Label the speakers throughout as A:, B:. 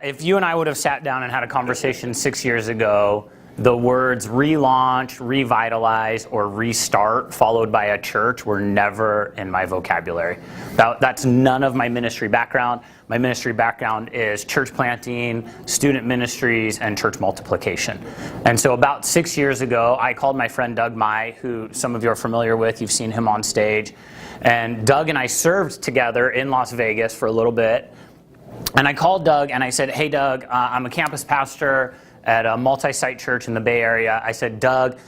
A: If you and I would have sat down and had a conversation 6 years ago, the words relaunch, revitalize, or restart followed by a church were never in my vocabulary. That's none of my ministry background. My ministry background is church planting, student ministries, and church multiplication. And so about 6 years ago, I called my friend Doug Mai, who some of you are familiar with. You've seen him on stage. And Doug and I served together in Las Vegas for a little bit. And I called Doug and I said, hey, Doug, I'm a campus pastor at a multi-site church in the Bay Area. I said, Doug,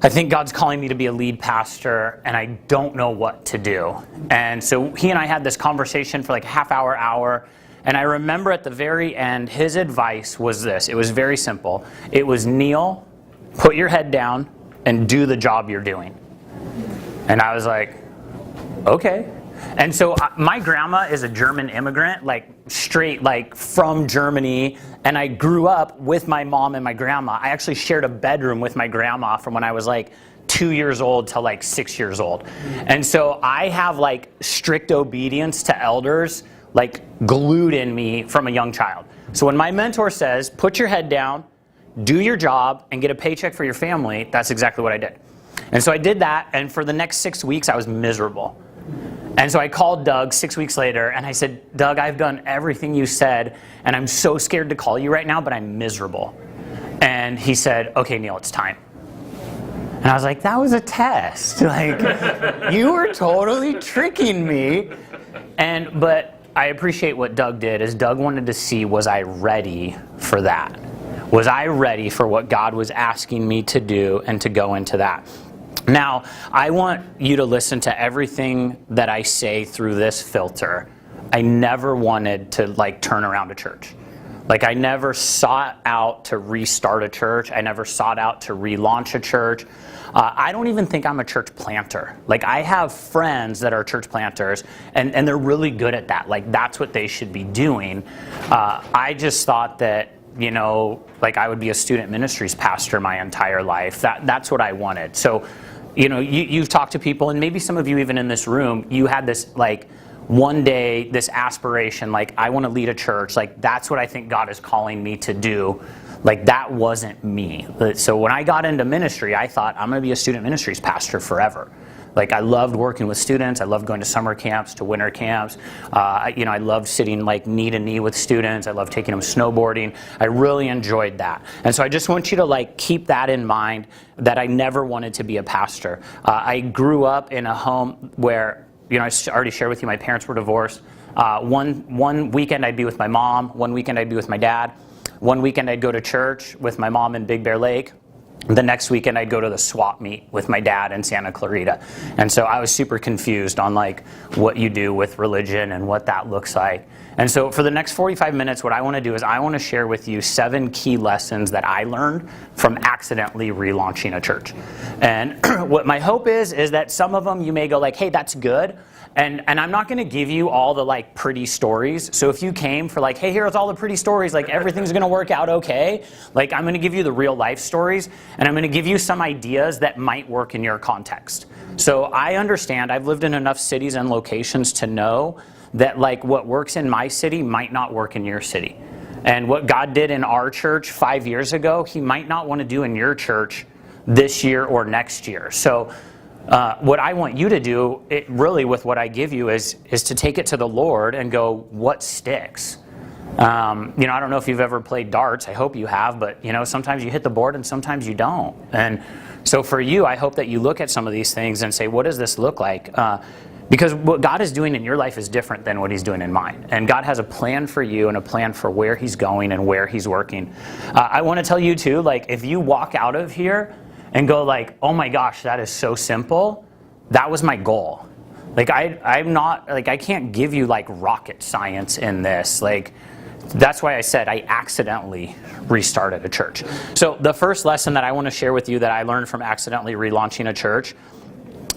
A: I think God's calling me to be a lead pastor and I don't know what to do. And so he and I had this conversation for like a half hour. And I remember at the very end, his advice was this. It was very simple. It was, Neal, put your head down and do the job you're doing. And I was like, okay. And so my grandma is a German immigrant, like straight like from Germany, and I grew up with my mom and my grandma. I actually shared a bedroom with my grandma from when I was like 2 years old to like 6 years old. And so I have like strict obedience to elders like glued in me from a young child. So when my mentor says, put your head down, do your job, and get a paycheck for your family, that's exactly what I did. And so I did that, and for the next 6 weeks I was miserable. And so I called Doug 6 weeks later and I said, Doug, I've done everything you said and I'm so scared to call you right now, but I'm miserable. And he said, okay, Neal, it's time. And I was like, that was a test. Like, you were totally tricking me. But I appreciate what Doug did, is Doug wanted to see, was I ready for that? Was I ready for what God was asking me to do and to go into that? Now, I want you to listen to everything that I say through this filter. I never wanted to like turn around a church. Like I never sought out to restart a church. I never sought out to relaunch a church. I don't even think I'm a church planter. Like I have friends that are church planters and they're really good at that. Like that's what they should be doing. I just thought that, you know, like I would be a student ministries pastor my entire life. That's what I wanted. So, you know, you've talked to people, and maybe some of you even in this room, you had this like one day, this aspiration, like I want to lead a church. Like that's what I think God is calling me to do. Like that wasn't me. So when I got into ministry, I thought I'm going to be a student ministries pastor forever. Like I loved working with students. I loved going to summer camps, to winter camps. I loved sitting like knee to knee with students. I loved taking them snowboarding. I really enjoyed that. And so I just want you to like keep that in mind, that I never wanted to be a pastor. I grew up in a home where, you know, I already shared with you, my parents were divorced. One weekend I'd be with my mom. One weekend I'd be with my dad. One weekend I'd go to church with my mom in Big Bear Lake. The next weekend I'd go to the swap meet with my dad in Santa Clarita. And so I was super confused on like what you do with religion and what that looks like. And so for the next 45 minutes, what I want to do is I want to share with you 7 key lessons that I learned from accidentally relaunching a church. And what my hope is that some of them you may go like, hey, that's good. And I'm not going to give you all the like pretty stories. So if you came for like, hey, here's all the pretty stories, like everything's going to work out okay. Like I'm going to give you the real life stories, and I'm going to give you some ideas that might work in your context. So I understand, I've lived in enough cities and locations to know that like what works in my city might not work in your city. And what God did in our church 5 years ago, He might not want to do in your church this year or next year. So what I want you to do, really with what I give you, is to take it to the Lord and go, what sticks? I don't know if you've ever played darts. I hope you have, but sometimes you hit the board and sometimes you don't. And so for you, I hope that you look at some of these things and say, what does this look like? Because what God is doing in your life is different than what He's doing in mine. And God has a plan for you and a plan for where He's going and where He's working. I want to tell you too, like if you walk out of here and go like, oh my gosh, that is so simple, that was my goal. Like I'm not, like I can't give you like rocket science in this. Like that's why I said I accidentally restarted a church. So the first lesson that I want to share with you that I learned from accidentally relaunching a church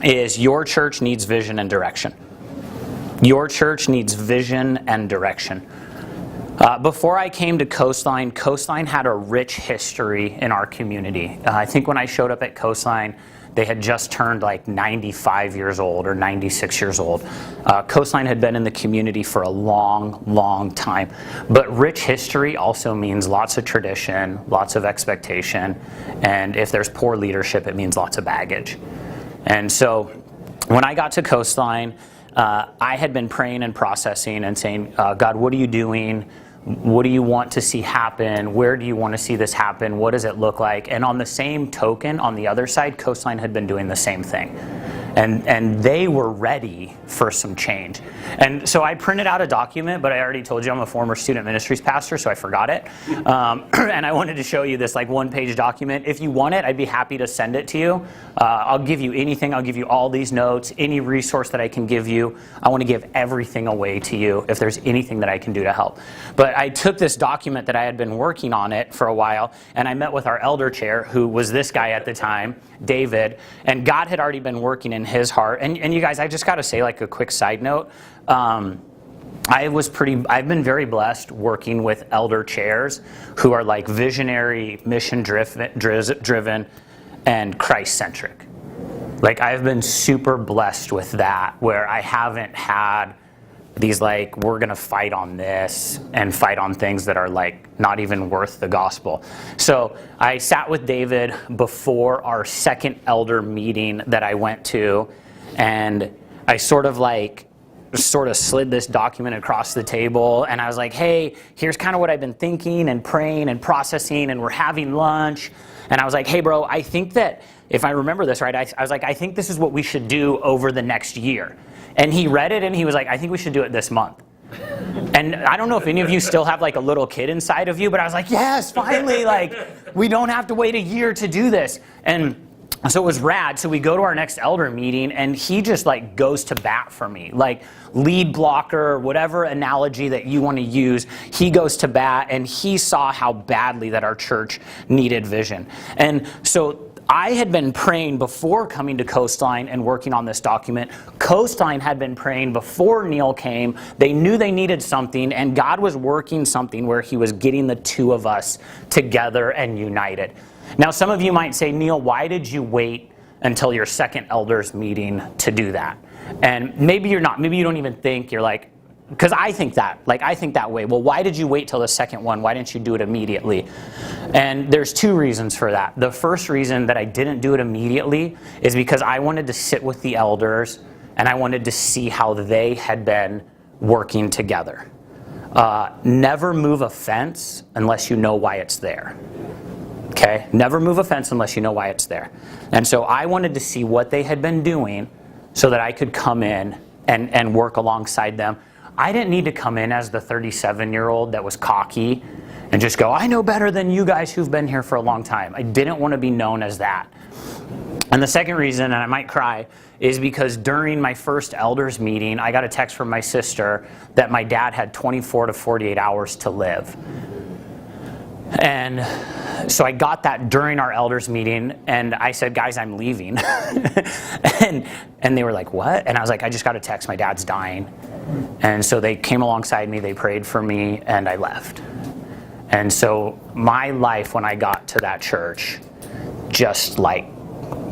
A: is your church needs vision and direction. Your church needs vision and direction. Before I came to Coastline, Coastline had a rich history in our community. I think when I showed up at Coastline, they had just turned like 95 years old or 96 years old. Coastline had been in the community for a long, long time. But rich history also means lots of tradition, lots of expectation, and if there's poor leadership, it means lots of baggage. And so when I got to Coastline, I had been praying and processing and saying, God, what are you doing? What do you want to see happen? Where do you want to see this happen? What does it look like? And on the same token, on the other side, Coastline had been doing the same thing. And they were ready for some change. And so I printed out a document, but I already told you I'm a former student ministries pastor, so I forgot it. And I wanted to show you this like one-page document. If you want it, I'd be happy to send it to you. I'll give you anything. I'll give you all these notes, any resource that I can give you. I want to give everything away to you if there's anything that I can do to help. But I took this document that I had been working on it for a while, and I met with our elder chair, who was this guy at the time, David, and God had already been working in his heart. And you guys, I just got to say, like a quick side note, I've been very blessed working with elder chairs who are like visionary, mission driven, and Christ-centric. Like I've been super blessed with that, where I haven't had these like, we're going to fight on this and fight on things that are like not even worth the gospel. So I sat with David before our second elder meeting that I went to, and I sort of slid this document across the table, and I was like, hey, here's kind of what I've been thinking and praying and processing, and we're having lunch. And I was like, hey bro, I think that if I remember this right, I was like, I think this is what we should do over the next year. And he read it and he was like, I think we should do it this month. And I don't know if any of you still have like a little kid inside of you, but I was like, yes, finally, like we don't have to wait a year to do this. And so it was rad. So we go to our next elder meeting and he just like goes to bat for me, like lead blocker, whatever analogy that you want to use. He goes to bat, and he saw how badly that our church needed vision. And so I had been praying before coming to Coastline and working on this document. Coastline had been praying before Neal came. They knew they needed something, and God was working something where he was getting the two of us together and united. Now, some of you might say, Neal, why did you wait until your second elders meeting to do that? And maybe you're not. Maybe you don't even think, you're like, because I think that. Like, I think that way. Well, why did you wait till the second one? Why didn't you do it immediately? And there's two reasons for that. The first reason that I didn't do it immediately is because I wanted to sit with the elders, and I wanted to see how they had been working together. Never move a fence unless you know why it's there. Okay? Never move a fence unless you know why it's there. And so I wanted to see what they had been doing so that I could come in and work alongside them. I didn't need to come in as the 37-year-old that was cocky and just go, I know better than you guys who've been here for a long time. I didn't want to be known as that. And the second reason, and I might cry, is because during my first elders meeting, I got a text from my sister that my dad had 24 to 48 hours to live. And so I got that during our elders meeting, and I said, guys, I'm leaving. and they were like, what? And I was like, I just got a text, my dad's dying. And so they came alongside me, they prayed for me, and I left. And so my life when I got to that church, just like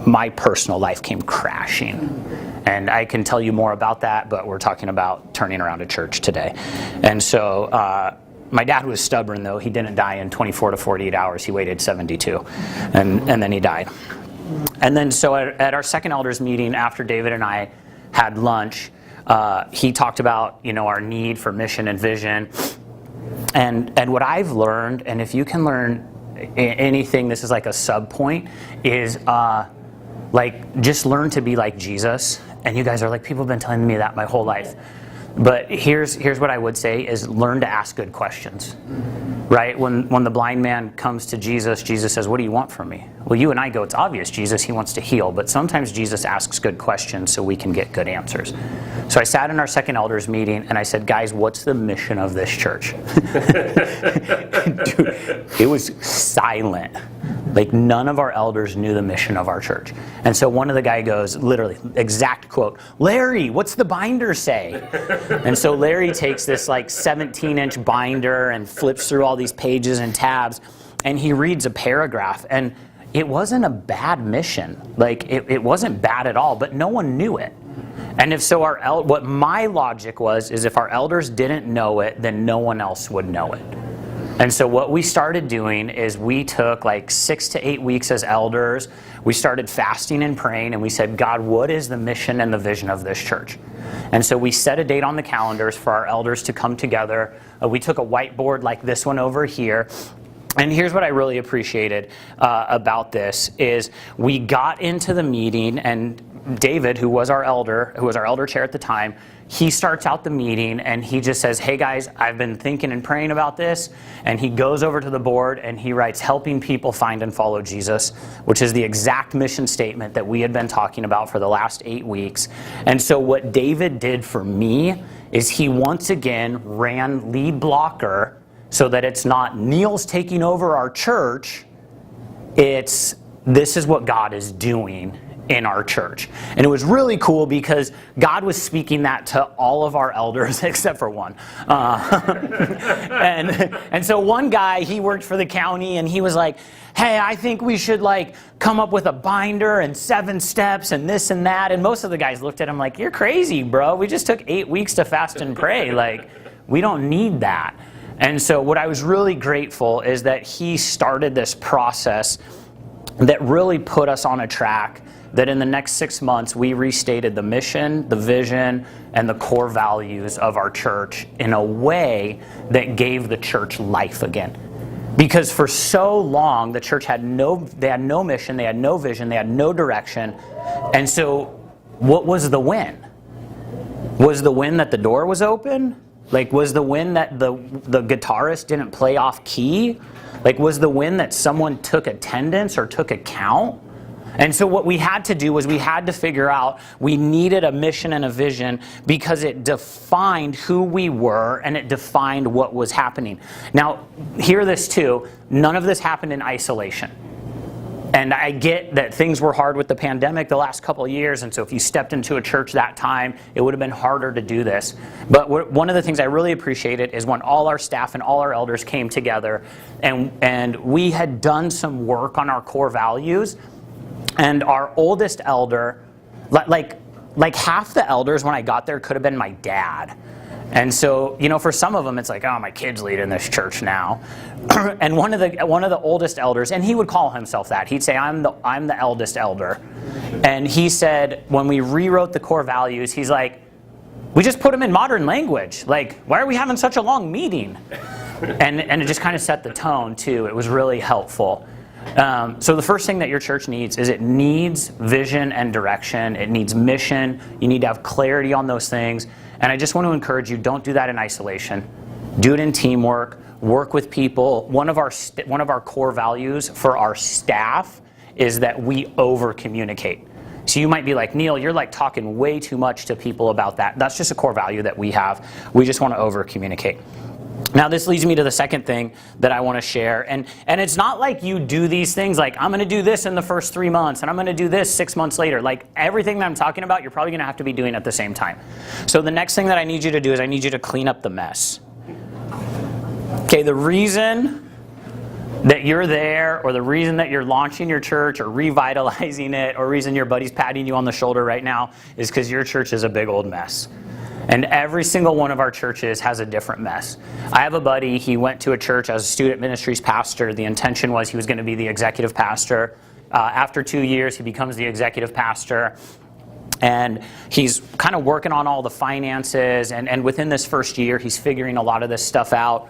A: my personal life came crashing. And I can tell you more about that, but we're talking about turning around a church today. And so my dad was stubborn, though. He didn't die in 24 to 48 hours. He waited 72, and then he died. And then so at our second elders meeting, after David and I had lunch, he talked about, our need for mission and vision. And what I've learned, and if you can learn anything, this is like a sub point, is just learn to be like Jesus. And you guys are like, people have been telling me that my whole life. But here's what I would say is learn to ask good questions, right? When the blind man comes to Jesus, Jesus says, what do you want from me? Well, you and I go, it's obvious, Jesus, he wants to heal. But sometimes Jesus asks good questions so we can get good answers. So I sat in our second elders meeting and I said, guys, what's the mission of this church? Dude, it was silent. Like, none of our elders knew the mission of our church. And so one of the guy goes, literally, exact quote, "Larry, what's the binder say?" And so Larry takes this like 17-inch binder and flips through all these pages and tabs, and he reads a paragraph. And it wasn't a bad mission. Like, it wasn't bad at all, but no one knew it. And if so, what my logic was, is if our elders didn't know it, then no one else would know it. And so what we started doing is we took like 6 to 8 weeks as elders. We started fasting and praying, and we said, God, what is the mission and the vision of this church? And so we set a date on the calendars for our elders to come together. We took a whiteboard like this one over here. And here's what I really appreciated about this is we got into the meeting, and David, who was our elder chair at the time, he starts out the meeting and he just says, "Hey guys, I've been thinking and praying about this." And he goes over to the board and he writes, "Helping people find and follow Jesus," which is the exact mission statement that we had been talking about for the last 8 weeks. And so what David did for me is he once again ran lead blocker, so that it's not Neal's taking over our church, it's this is what God is doing in our church. And it was really cool because God was speaking that to all of our elders except for one. And so one guy, he worked for the county, and he was like, "Hey, I think we should like come up with a binder and 7 steps and this and that." And most of the guys looked at him like, "You're crazy, bro. We just took 8 weeks to fast and pray. Like, we don't need that." And so what I was really grateful is that he started this process that really put us on a track that in the next 6 months we restated the mission, the vision, and the core values of our church in a way that gave the church life again. Because for so long the church had no mission, they had no vision, they had no direction. And so what was the win? Was the win that the door was open? Like, was the win that the guitarist didn't play off key? Like, was the win that someone took attendance or took account? And so what we had to do was we had to figure out we needed a mission and a vision because it defined who we were and it defined what was happening. Now, hear this too, none of this happened in isolation. And I get that things were hard with the pandemic the last couple of years, and so if you stepped into a church that time, it would have been harder to do this. But one of the things I really appreciated is when all our staff and all our elders came together, and we had done some work on our core values, and our oldest elder, like half the elders when I got there could have been my dad. And so, you know, for some of them, it's like, "Oh, my kid's leading this church now." And one of the oldest elders, and he would call himself that. He'd say, I'm the eldest elder." And he said, when we rewrote the core values, he's like, "We just put them in modern language. Like, why are we having such a long meeting?" And it just kind of set the tone too. It was really helpful. So the first thing that your church needs is it needs vision and direction. It needs mission. You need to have clarity on those things. And I just want to encourage you, don't do that in isolation. Do it in teamwork. Work with people. One of our core values for our staff is that we over-communicate. So you might be like, "Neal, you're like talking way too much to people about that." That's just a core value that we have. We just want to over-communicate. Now this leads me to the second thing that I want to share. And it's not like you do these things like, "I'm going to do this in the first 3 months and I'm going to do this 6 months later." Like, everything that I'm talking about, you're probably going to have to be doing at the same time. So the next thing that I need you to do is I need you to clean up the mess. Okay, the reason that you're there, or the reason that you're launching your church or revitalizing it, or reason your buddy's patting you on the shoulder right now is because your church is a big old mess. And every single one of our churches has a different mess. I have a buddy, he went to a church as a student ministries pastor. The intention was he was going to be the executive pastor. After 2 years, he becomes the executive pastor. And he's kind of working on all the finances. And within this first year, he's figuring a lot of this stuff out.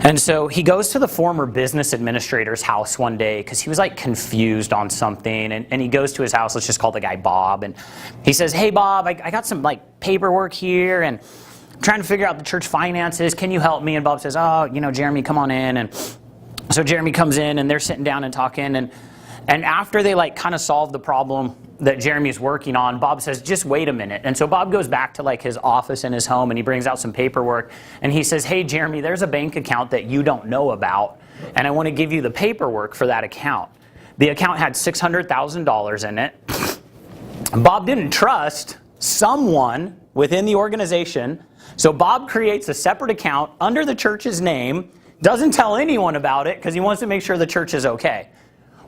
A: And so he goes to the former business administrator's house one day because he was like confused on something. And he goes to his house, let's just call the guy Bob. And he says, "Hey Bob, I got some like paperwork here and I'm trying to figure out the church finances. Can you help me?" And Bob says, "Oh, you know, Jeremy, come on in." And so Jeremy comes in and they're sitting down and talking. And after they like kind of solve the problem that Jeremy's working on, Bob says, "Just wait a minute." And so Bob goes back to like his office in his home and he brings out some paperwork and he says, "Hey Jeremy, there's a bank account that you don't know about and I want to give you the paperwork for that account. The account had $600,000 in it. Bob didn't trust someone within the organization, so Bob creates a separate account under the church's name, doesn't tell anyone about it because he wants to make sure the church is okay.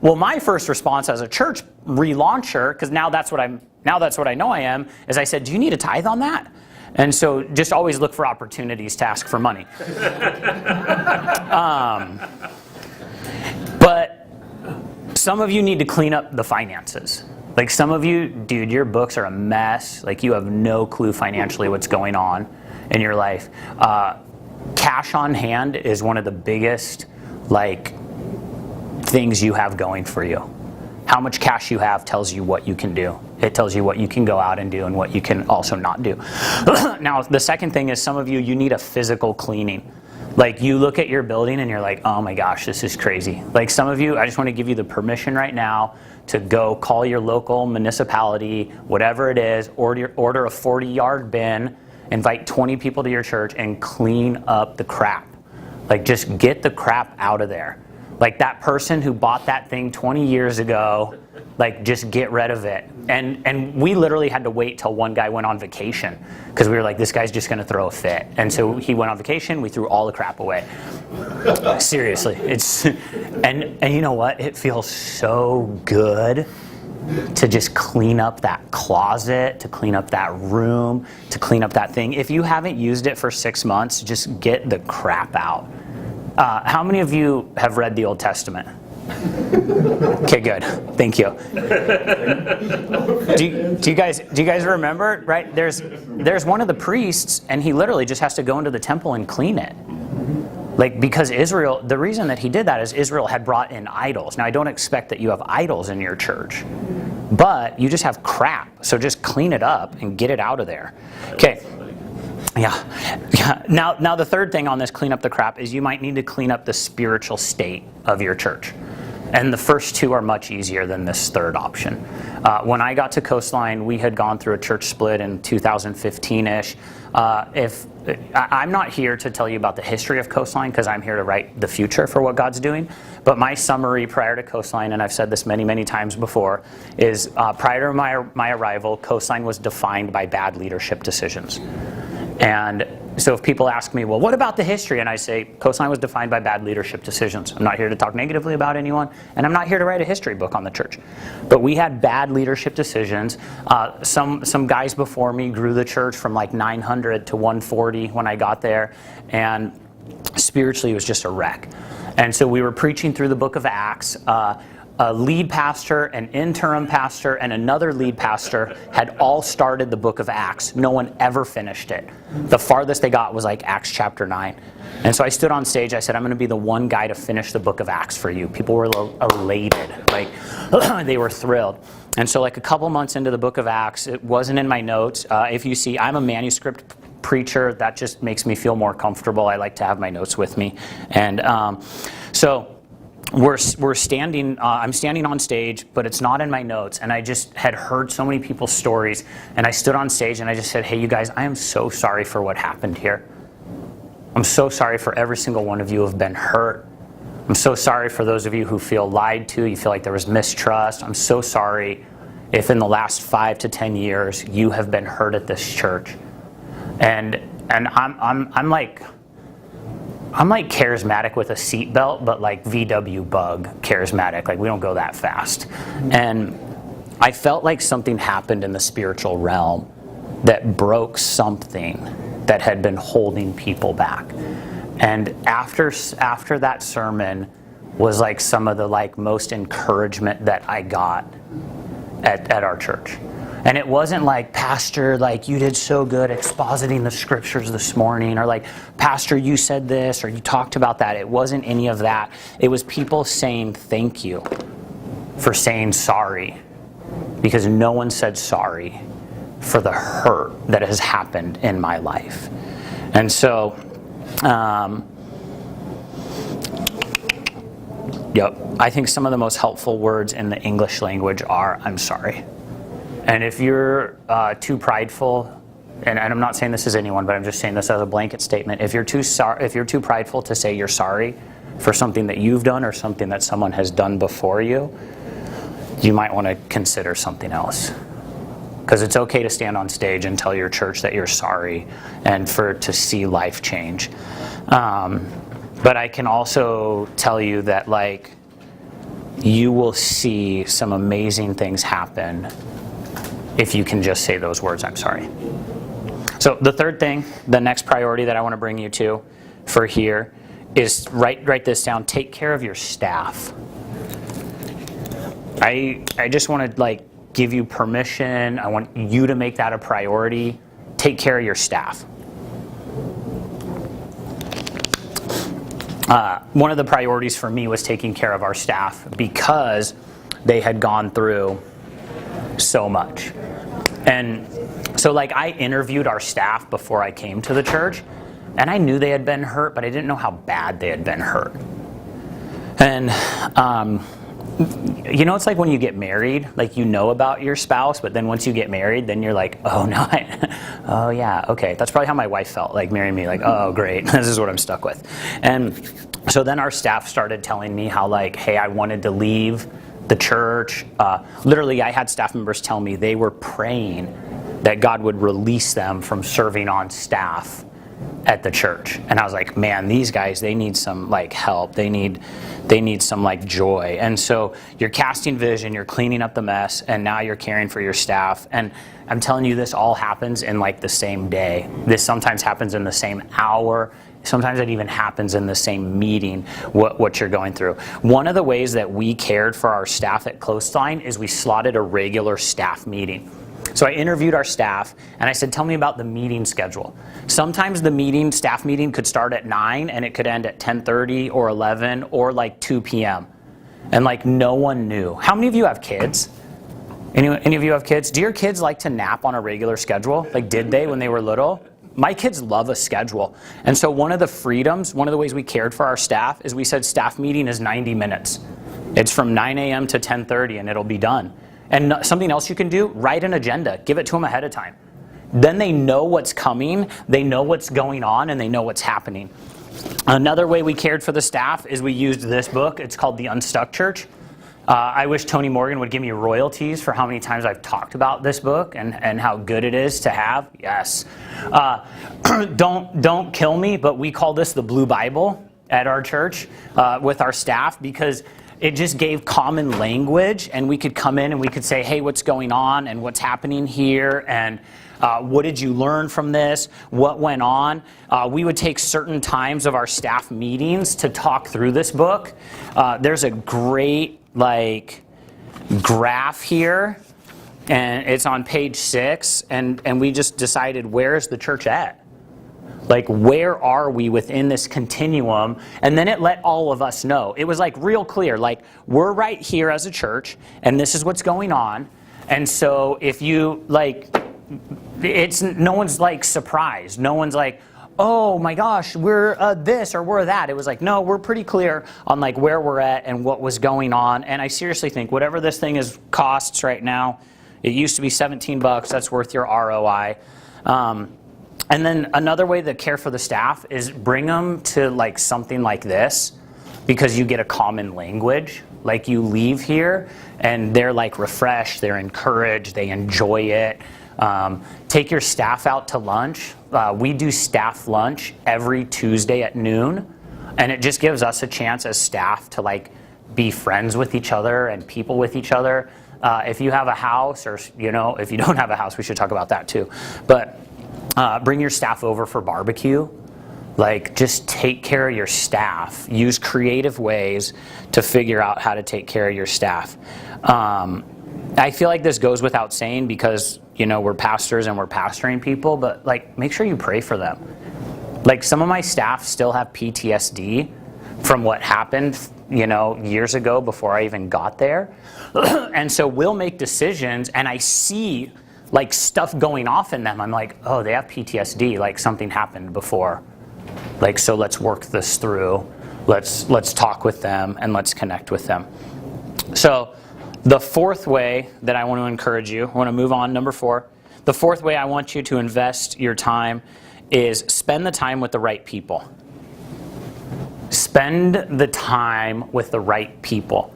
A: Well, my first response as a church relauncher, because now that's what I know I am, is I said, do you need a tithe on that? And so just always look for opportunities to ask for money. But some of you need to clean up the finances. Like some of you, dude, your books are a mess. Like you have no clue financially what's going on in your life. Cash on hand is one of the biggest things you have going for you. How much cash you have tells you what you can do. It tells you what you can go out and do and what you can also not do. Now, the second thing is some of you need a physical cleaning. Like you look at your building and you're like, oh my gosh, this is crazy. Like some of you, I just want to give you the permission right now to go call your local municipality, whatever it is, order a 40-yard bin, invite 20 people to your church and clean up the crap. Like just get the crap out of there. Like that person who bought that thing 20 years ago, like just get rid of it. And we literally had to wait till one guy went on vacation because we were like, this guy's just going to throw a fit. And so he went on vacation, we threw all the crap away. Seriously, and you know what? It feels so good to just clean up that closet, to clean up that room, to clean up that thing. If you haven't used it for 6 months, just get the crap out. How many of you have read the Old Testament? Okay, good. Thank you. Do you guys remember? Right? There's one of the priests, and he literally just has to go into the temple and clean it. Like because Israel, the reason that he did that is Israel had brought in idols. Now I don't expect that you have idols in your church, but you just have crap. So just clean it up and get it out of there. Okay. Yeah. Now the third thing on this clean up the crap is you might need to clean up the spiritual state of your church. And the first two are much easier than this third option. When I got to Coastline, we had gone through a church split in 2015-ish. I'm not here to tell you about the history of Coastline because I'm here to write the future for what God's doing. But my summary prior to Coastline, and I've said this many, many times before, is prior to my arrival, Coastline was defined by bad leadership decisions. And so if people ask me, well, what about the history? And I say, Coastline was defined by bad leadership decisions. I'm not here to talk negatively about anyone, and I'm not here to write a history book on the church. But we had bad leadership decisions. Some guys before me grew the church from like 900 to 140 when I got there, and spiritually it was just a wreck. And so we were preaching through the book of Acts. A lead pastor, an interim pastor, and another lead pastor had all started the book of Acts. No one ever finished it. The farthest they got was like Acts chapter 9. And so I stood on stage, I said, I'm going to be the one guy to finish the book of Acts for you. People were elated. Like, they were thrilled. And so like a couple months into the book of Acts, it wasn't in my notes. If you see, I'm a manuscript preacher. That just makes me feel more comfortable. I like to have my notes with me. And so we're standing, I'm standing on stage, but it's not in my notes. And I just had heard so many people's stories. And I stood on stage and I just said, hey, you guys, I am so sorry for what happened here. I'm so sorry for every single one of you who have been hurt. I'm so sorry for those of you who feel lied to. You feel like there was mistrust. I'm so sorry if in the last 5 to 10 years you have been hurt at this church. And I'm like charismatic with a seatbelt, but like VW bug charismatic. Like we don't go that fast. And I felt like something happened in the spiritual realm that broke something that had been holding people back. And after that sermon was like some of the like most encouragement that I got at our church. And it wasn't like, Pastor, like you did so good expositing the scriptures this morning, or like, Pastor, you said this, or you talked about that. It wasn't any of that. It was people saying thank you for saying sorry, because no one said sorry for the hurt that has happened in my life. And so, I think some of the most helpful words in the English language are, I'm sorry. And if you're too prideful, and I'm not saying this is anyone, but I'm just saying this as a blanket statement. If you're too prideful to say you're sorry, for something that you've done or something that someone has done before you, you might want to consider something else. Because it's okay to stand on stage and tell your church that you're sorry and to see life change. But I can also tell you that like you will see some amazing things happen if you can just say those words, I'm sorry. So the third thing, the next priority that I want to bring you to for here is write this down. Take care of your staff. I just want to like give you permission. I want you to make that a priority. Take care of your staff. One of the priorities for me was taking care of our staff because they had gone through so much. And so like I interviewed our staff before I came to the church, and I knew they had been hurt, but I didn't know how bad they had been hurt. And you know, it's like when you get married, like you know about your spouse, but then once you get married, then you're like, oh no, oh yeah, okay. That's probably how my wife felt, like marrying me, like, oh great, this is what I'm stuck with. And so then our staff started telling me how like, hey, I wanted to leave the church. Literally, I had staff members tell me they were praying that God would release them from serving on staff at the church. And I was like, man, these guys, they need some like help. They need some like joy. And so you're casting vision, you're cleaning up the mess, and now you're caring for your staff. And I'm telling you, this all happens in like the same day. This sometimes happens in the same hour. Sometimes it even happens in the same meeting, what you're going through. One of the ways that we cared for our staff at Coastline is we slotted a regular staff meeting. So I interviewed our staff, and I said, tell me about the meeting schedule. Sometimes the staff meeting could start at 9, and it could end at 10:30 or 11 or like 2 p.m. And like no one knew. How many of you have kids? Any of you have kids? Do your kids like to nap on a regular schedule? Like did they when they were little? My kids love a schedule. And so one of the ways we cared for our staff is we said staff meeting is 90 minutes. It's from 9 a.m. to 10:30 and it'll be done. And something else you can do, write an agenda. Give it to them ahead of time. Then they know what's coming, they know what's going on, and they know what's happening. Another way we cared for the staff is we used this book. It's called The Unstuck Church. I wish Tony Morgan would give me royalties for how many times I've talked about this book and how good it is to have. Yes. Don't kill me, but we call this the Blue Bible at our church with our staff because it just gave common language, and we could come in and we could say, hey, what's going on and what's happening here, and what did you learn from this? What went on? We would take certain times of our staff meetings to talk through this book. There's a great graph here, and it's on page 6, and we just decided, where's the church at? Like, where are we within this continuum? And then it let all of us know. It was like real clear, like we're right here as a church, and this is what's going on. And so if you no one's like surprised. No one's like, oh my gosh, we're this or we're that. It was like, no, we're pretty clear on like where we're at and what was going on. And I seriously think whatever this thing costs right now, it used to be $17. That's worth your ROI. And then another way to care for the staff is bring them to like something like this, because you get a common language. Like you leave here and they're like refreshed, they're encouraged, they enjoy it. Take your staff out to lunch. We do staff lunch every Tuesday at noon, and it just gives us a chance as staff to like be friends with each other and people with each other. If you have a house, or if you don't have a house, we should talk about that too. But bring your staff over for barbecue. Like, just take care of your staff. Use creative ways to figure out how to take care of your staff. I feel like this goes without saying because, we're pastors and we're pastoring people, but like, make sure you pray for them. Like, some of my staff still have PTSD from what happened, years ago before I even got there. And so we'll make decisions, and I see like stuff going off in them. I'm like, oh, they have PTSD, like something happened before. Like, so let's work this through. Let's talk with them and let's connect with them. So the fourth way that I want to encourage you, I want to move on, number 4. The fourth way I want you to invest your time is spend the time with the right people. Spend the time with the right people.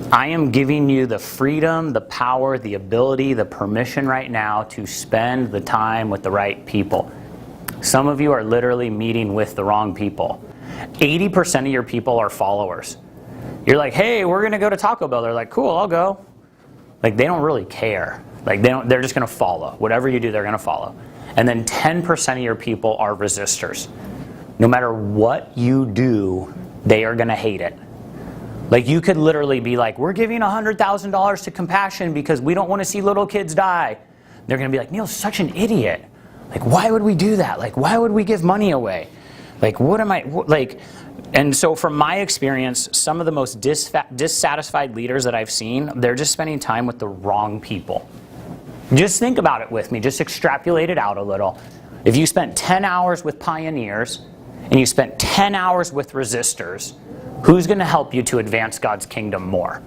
A: I am giving you the freedom, the power, the ability, the permission right now to spend the time with the right people. Some of you are literally meeting with the wrong people. 80% of your people are followers. You're like, hey, we're going to go to Taco Bell. They're like, cool, I'll go. Like, they don't really care. Like, they're just going to follow. Whatever you do, they're going to follow. And then 10% of your people are resistors. No matter what you do, they are going to hate it. Like, you could literally be like, we're giving $100,000 to Compassion because we don't want to see little kids die. They're going to be like, Neal's such an idiot. Like, why would we do that? Like, why would we give money away? Like, what am I, like, and so from my experience, some of the most dissatisfied leaders that I've seen, they're just spending time with the wrong people. Just think about it with me. Just extrapolate it out a little. If you spent 10 hours with pioneers and you spent 10 hours with resistors, who's going to help you to advance God's kingdom more?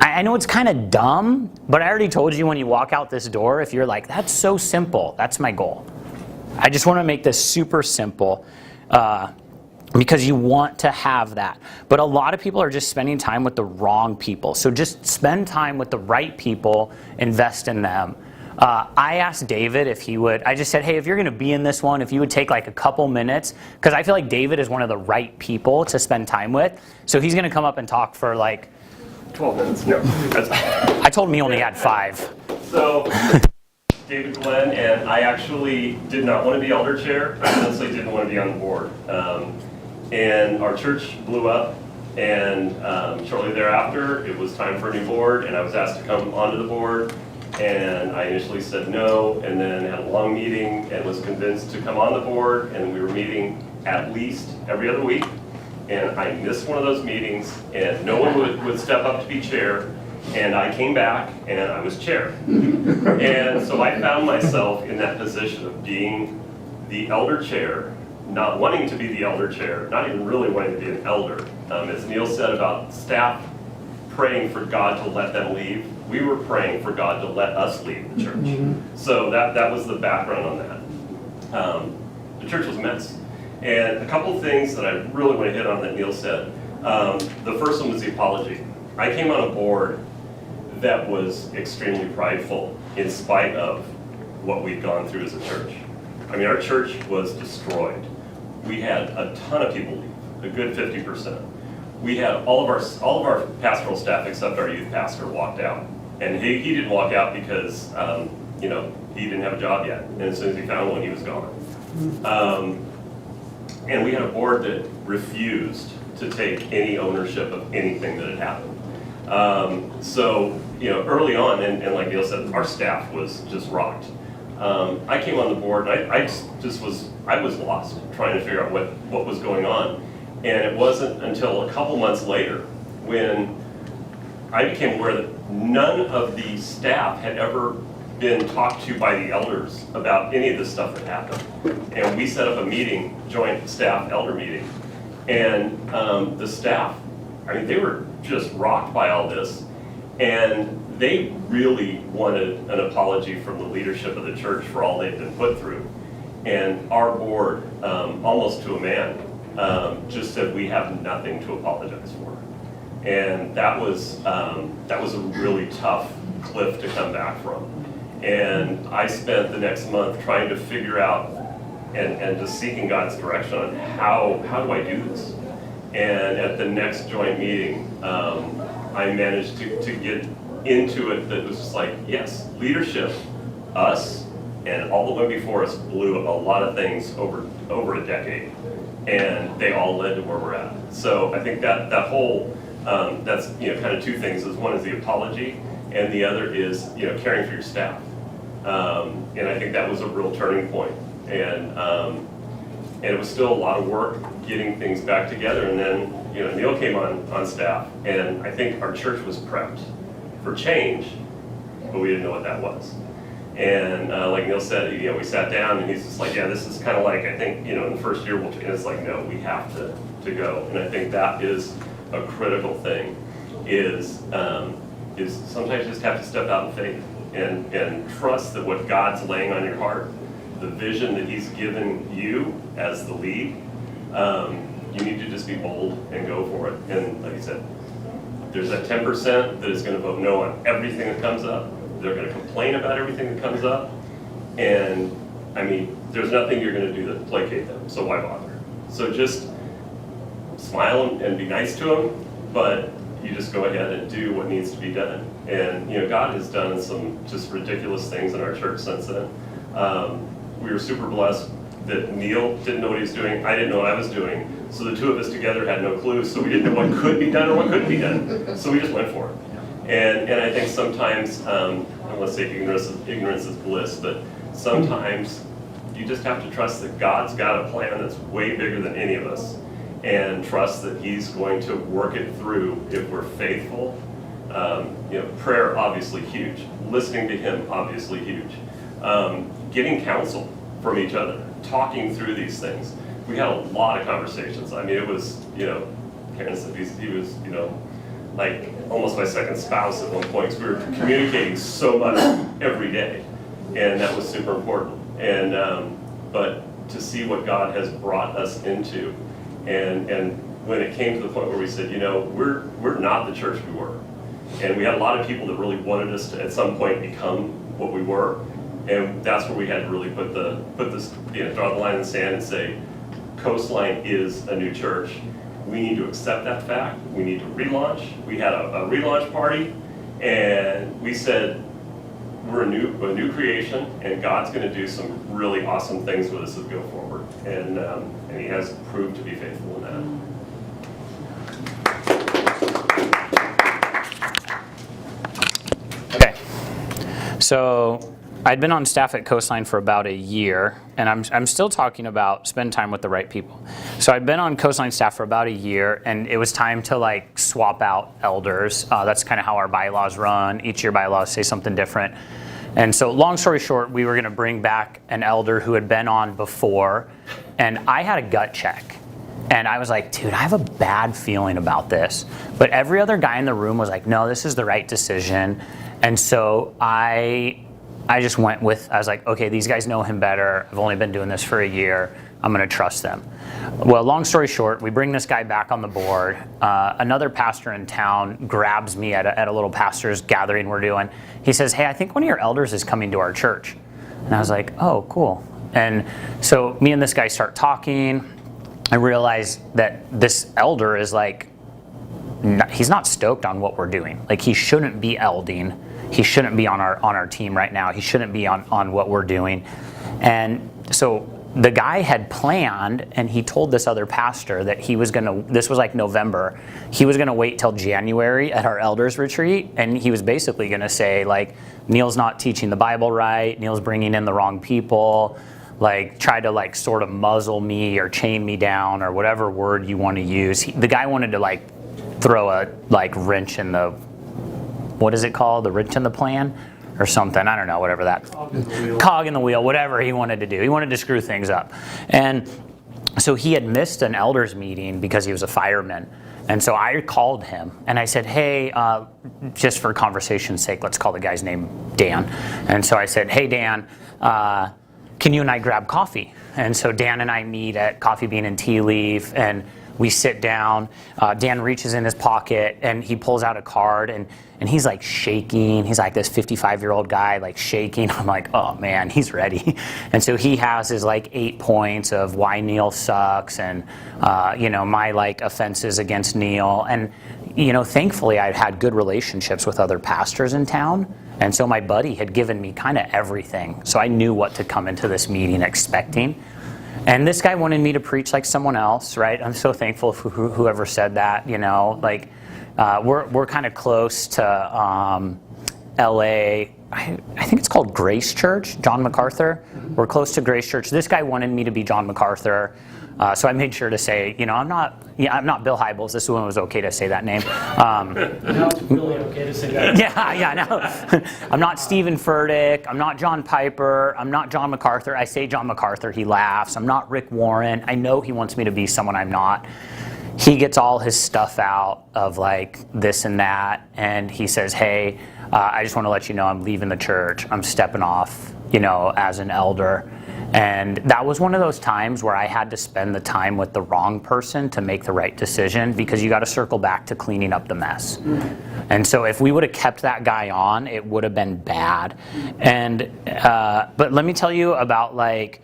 A: I know it's kind of dumb, but I already told you when you walk out this door, if you're like, that's so simple, that's my goal. I just want to make this super simple because you want to have that. But a lot of people are just spending time with the wrong people. So just spend time with the right people, invest in them. I asked David if he would, I just said, hey, if you're going to be in this one, if you would take like a couple minutes, because I feel like David is one of the right people to spend time with. So he's going to come up and talk for like
B: 12 minutes. No.
A: I told him he only had 5.
B: So, David Glenn, and I actually did not want to be elder chair. I honestly didn't want to be on the board. And our church blew up, and shortly thereafter, it was time for a new board, and I was asked to come onto the board. And I initially said no, and then had a long meeting and was convinced to come on the board, and we were meeting at least every other week. And I missed one of those meetings, and no one would step up to be chair, and I came back, and I was chair. And so I found myself in that position of being the elder chair, not wanting to be the elder chair, not even really wanting to be an elder. As Neal said about staff praying for God to let them leave, we were praying for God to let us leave the church. So that was the background on that. The church was a mess. And a couple of things that I really want to hit on that Neal said. The first one was the apology. I came on a board that was extremely prideful in spite of what we'd gone through as a church. I mean, our church was destroyed. We had a ton of people leave, a good 50%. We had all of our pastoral staff except our youth pastor walked out. And he didn't walk out because he didn't have a job yet. And as soon as he found one, he was gone. And we had a board that refused to take any ownership of anything that had happened. So early on, and like Neal said, our staff was just rocked. I came on the board, and I was lost trying to figure out what was going on. And it wasn't until a couple months later when I became aware that none of the staff had ever been talked to by the elders about any of the stuff that happened. And we set up a meeting, joint staff elder meeting. And the staff, I mean, they were just rocked by all this. And they really wanted an apology from the leadership of the church for all they'd been put through. And our board, almost to a man, just said we have nothing to apologize for. And that was a really tough cliff to come back from. And I spent the next month trying to figure out and just seeking God's direction on how do I do this? And at the next joint meeting, I managed to get into it that was just like, yes, leadership, us, and all the way before us blew a lot of things over a decade. And they all led to where we're at. So I think that whole, that's kind of two things. One is the apology, and the other is caring for your staff. And I think that was a real turning point. And it was still a lot of work getting things back together. And then Neal came on staff, and I think our church was prepped for change, but we didn't know what that was. And like Neal said, we sat down, and he's just like, yeah, this is kind of like, I think, in the first year, and it's like, no, we have to go. And I think that is a critical thing, is sometimes you just have to step out in faith and trust that what God's laying on your heart, the vision that he's given you as the lead, you need to just be bold and go for it. And like I said, there's that 10% that is going to vote no on everything that comes up. They're going to complain about everything that comes up. And I mean, there's nothing you're going to do to placate them, so why bother? So just smile and be nice to them, but you just go ahead and do what needs to be done. And God has done some just ridiculous things in our church since then. We were super blessed that Neal didn't know what he was doing. I didn't know what I was doing. So the two of us together had no clue. So we didn't know what could be done or what couldn't be done. So we just went for it. And I think sometimes, I don't want to say ignorance is bliss, but sometimes you just have to trust that God's got a plan that's way bigger than any of us, and trust that He's going to work it through if we're faithful. Prayer, obviously huge. Listening to Him, obviously huge. Getting counsel from each other, talking through these things. We had a lot of conversations. I mean, it was, Karen said he was, like almost my second spouse at one point, because we were communicating so much every day, and that was super important. And but to see what God has brought us into, and when it came to the point where we said, we're not the church we were, and we had a lot of people that really wanted us to at some point become what we were, and that's where we had to really put this draw the line in the sand and say, Coastline is a new church. We need to accept that fact. We need to relaunch. We had a relaunch party, and we said, we're a new creation, and God's going to do some really awesome things with us as we go forward. And He has proved to be faithful in that.
A: Okay. So I'd been on staff at Coastline for about a year, and I'm still talking about spend time with the right people. So I'd been on Coastline staff for about a year, and it was time to swap out elders. That's kind of how our bylaws run. Each year bylaws say something different. And so long story short, we were going to bring back an elder who had been on before, and I had a gut check. And I was like, dude, I have a bad feeling about this. But every other guy in the room was like, no, this is the right decision. And so I just went with, I was like, okay, these guys know him better. I've only been doing this for a year. I'm going to trust them. Well, long story short, we bring this guy back on the board. Another pastor in town grabs me at a little pastor's gathering we're doing. He says, hey, I think one of your elders is coming to our church. And I was like, oh, cool. And so me and this guy start talking. I realize that this elder is he's not stoked on what we're doing. He shouldn't be elding. He shouldn't be on our team right now. He shouldn't be on what we're doing. And so the guy had planned, and he told this other pastor that he was this was November, he was gonna wait till January at our elders retreat, and he was basically gonna say Neal's not teaching the Bible right, Neal's bringing in the wrong people, try to sort of muzzle me or chain me down or whatever word you want to use. The guy wanted to throw a wrench in the, what is it called? The wrench in the plan? Or something, I don't know, whatever that. Cog in the wheel, whatever he wanted to do. He wanted to screw things up. And so he had missed an elders meeting because he was a fireman. And so I called him and I said, hey, just for conversation's sake, let's call the guy's name Dan. And so I said, hey, Dan, can you and I grab coffee? And so Dan and I meet at Coffee Bean and Tea Leaf, and we sit down. Dan reaches in his pocket and he pulls out a card, and he's shaking. He's this 55-year-old guy shaking. I'm like, oh man, he's ready. And so he has his 8 points of why Neal sucks, and my offenses against Neal. And thankfully I'd had good relationships with other pastors in town. And so my buddy had given me kind of everything. So I knew what to come into this meeting expecting. And this guy wanted me to preach like someone else, right? I'm so thankful for whoever said that, we're kind of close to LA. I think it's called Grace Church, John MacArthur. We're close to Grace Church. This guy wanted me to be John MacArthur. So I made sure to say, I'm not Bill Hybels. This one was okay to say that name.
C: Now it's really okay to say that.
A: Yeah, no. I'm not Stephen Furtick. I'm not John Piper. I'm not John MacArthur. I say John MacArthur, he laughs. I'm not Rick Warren. I know he wants me to be someone I'm not. He gets all his stuff out of this and that, and he says, hey, I just want to let you know I'm leaving the church. I'm stepping off, as an elder. And that was one of those times where I had to spend the time with the wrong person to make the right decision, because you got to circle back to cleaning up the mess. And so if we would have kept that guy on, it would have been bad. And but let me tell you about like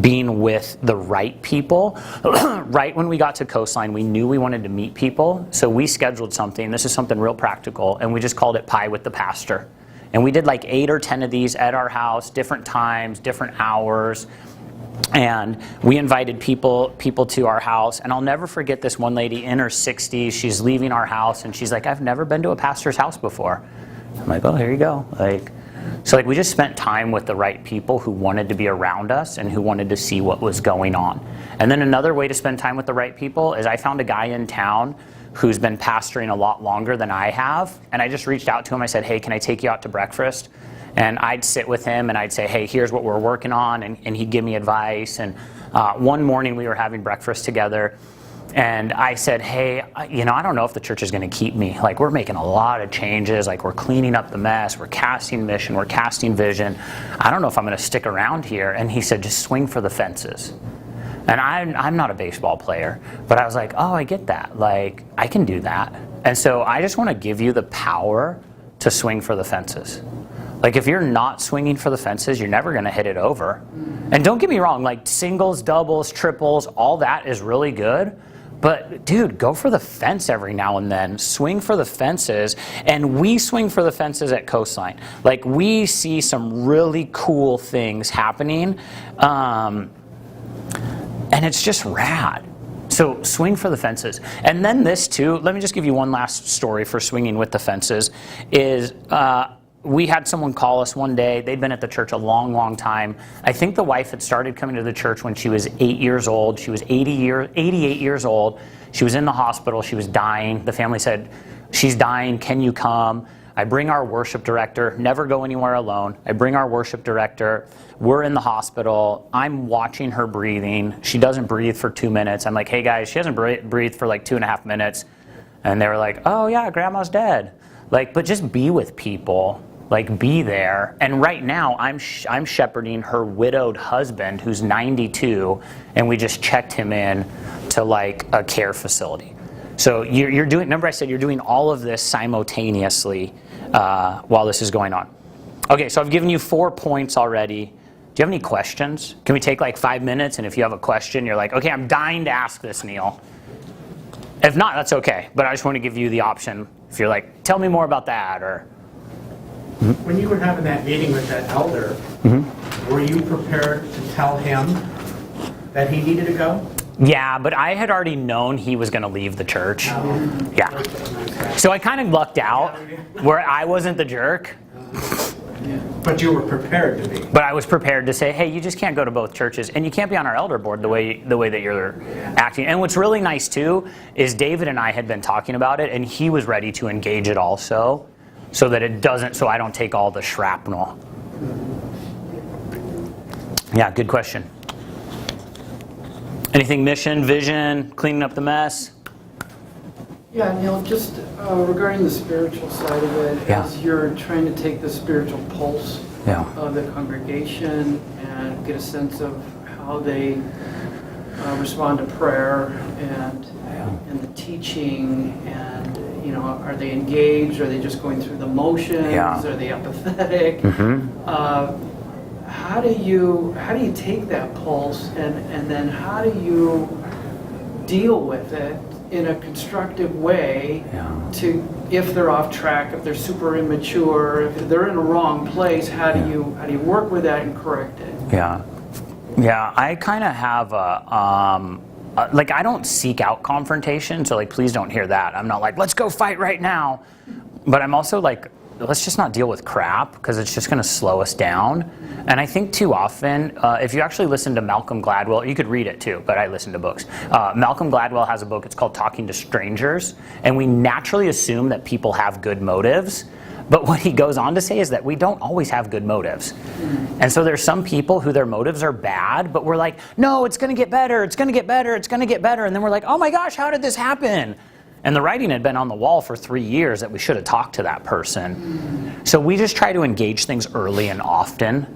A: being with the right people. Right when we got to Coastline, we knew we wanted to meet people, so we scheduled something. This is something real practical, and we just called it Pie with the Pastor. And we did like 8 or 10 of these at our house, different times, different hours. And we invited people to our house. And I'll never forget this one lady in her 60s. She's leaving our house, and she's like, I've never been to a pastor's house before. I'm like, oh, here you go. So we just spent time with the right people who wanted to be around us and who wanted to see what was going on. And then another way to spend time with the right people is I found a guy in town who's been pastoring a lot longer than I have. And I just reached out to him. I said, hey, can I take you out to breakfast? And I'd sit with him and I'd say, hey, here's what we're working on. And he'd give me advice. And one morning we were having breakfast together. And I said, hey, I don't know if the church is going to keep me. Like, we're making a lot of changes. Like, we're cleaning up the mess. We're casting mission. We're casting vision. I don't know if I'm going to stick around here. And he said, just swing for the fences. And I'm not a baseball player, but I was like, oh, I get that. Like, I can do that. And so I just want to give you the power to swing for the fences. Like, if you're not swinging for the fences, you're never going to hit it over. And don't get me wrong, like singles, doubles, triples, all that is really good. But dude, go for the fence every now and then. Swing for the fences. And we swing for the fences at Coastline. Like, we see some really cool things happening. And it's just rad. So swing for the fences. And then this too, let me just give you one last story for swinging with the fences, is we had someone call us one day. They'd been at the church a long, long time. I think the wife had started coming to the church when she was 8 years old. She was 88 years old. She was in the hospital. She was dying. The family said, she's dying. Can you come? I bring our worship director. Never go anywhere alone. I bring our worship director. We're in the hospital. I'm watching her breathing. She doesn't breathe for 2 minutes. I'm like, hey guys, she hasn't breathed for like 2.5 minutes. And they were like, oh yeah, grandma's dead. Like, but just be with people. Like, be there. And right now, I'm shepherding her widowed husband, who's 92, and we just checked him in to like a care facility. So you're doing. Remember, I said you're doing all of this simultaneously while this is going on. Okay, so I've given you 4 points already. Do you have any questions? Can we take like 5 minutes? And if you have a question, you're like, okay, I'm dying to ask this, Neal. If not, that's okay. But I just want to give you the option. If you're like, tell me more about that, or.
C: When you were having that meeting with that elder, were you prepared to tell him that he needed to go?
A: Yeah, but I had already known he was going to leave the church. Yeah. So I kind of lucked out where I wasn't the jerk.
C: But you were prepared to be.
A: But I was prepared to say, hey, you just can't go to both churches, and you can't be on our elder board the way that you're acting. And what's really nice too is David and I had been talking about it, and he was ready to engage it also, so that it doesn't, so I don't take all the shrapnel. Yeah, good question. Anything mission, vision, cleaning up the mess?
D: Yeah, Neal, just regarding the spiritual side of it,
A: Yeah.
D: as you're trying to take the spiritual pulse
A: Yeah.
D: of the congregation and get a sense of how they respond to prayer and the teaching, and are they engaged? Are they just going through the motions?
A: Yeah.
D: Are they apathetic? How do you take that pulse and then how do you deal with it in a constructive way to, if they're off track, if they're super immature, if they're in a wrong place, how do you work with that and correct it?
A: Yeah, I kind of have like, I don't seek out confrontation, so like, please don't hear that. I'm not like, let's go fight right now. But I'm also like, let's just not deal with crap, because it's just going to slow us down. And I think too often, if you actually listen to Malcolm Gladwell, you could read it too, but I listen to books. Malcolm Gladwell has a book, it's called Talking to Strangers, and we naturally assume that people have good motives. But what he goes on to say is that we don't always have good motives. And so there's some people who their motives are bad, but we're like, no, it's going to get better, it's going to get better, it's going to get better. And then we're like, oh my gosh, how did this happen? And the writing had been on the wall for 3 years that we should have talked to that person. So we just try to engage things early and often,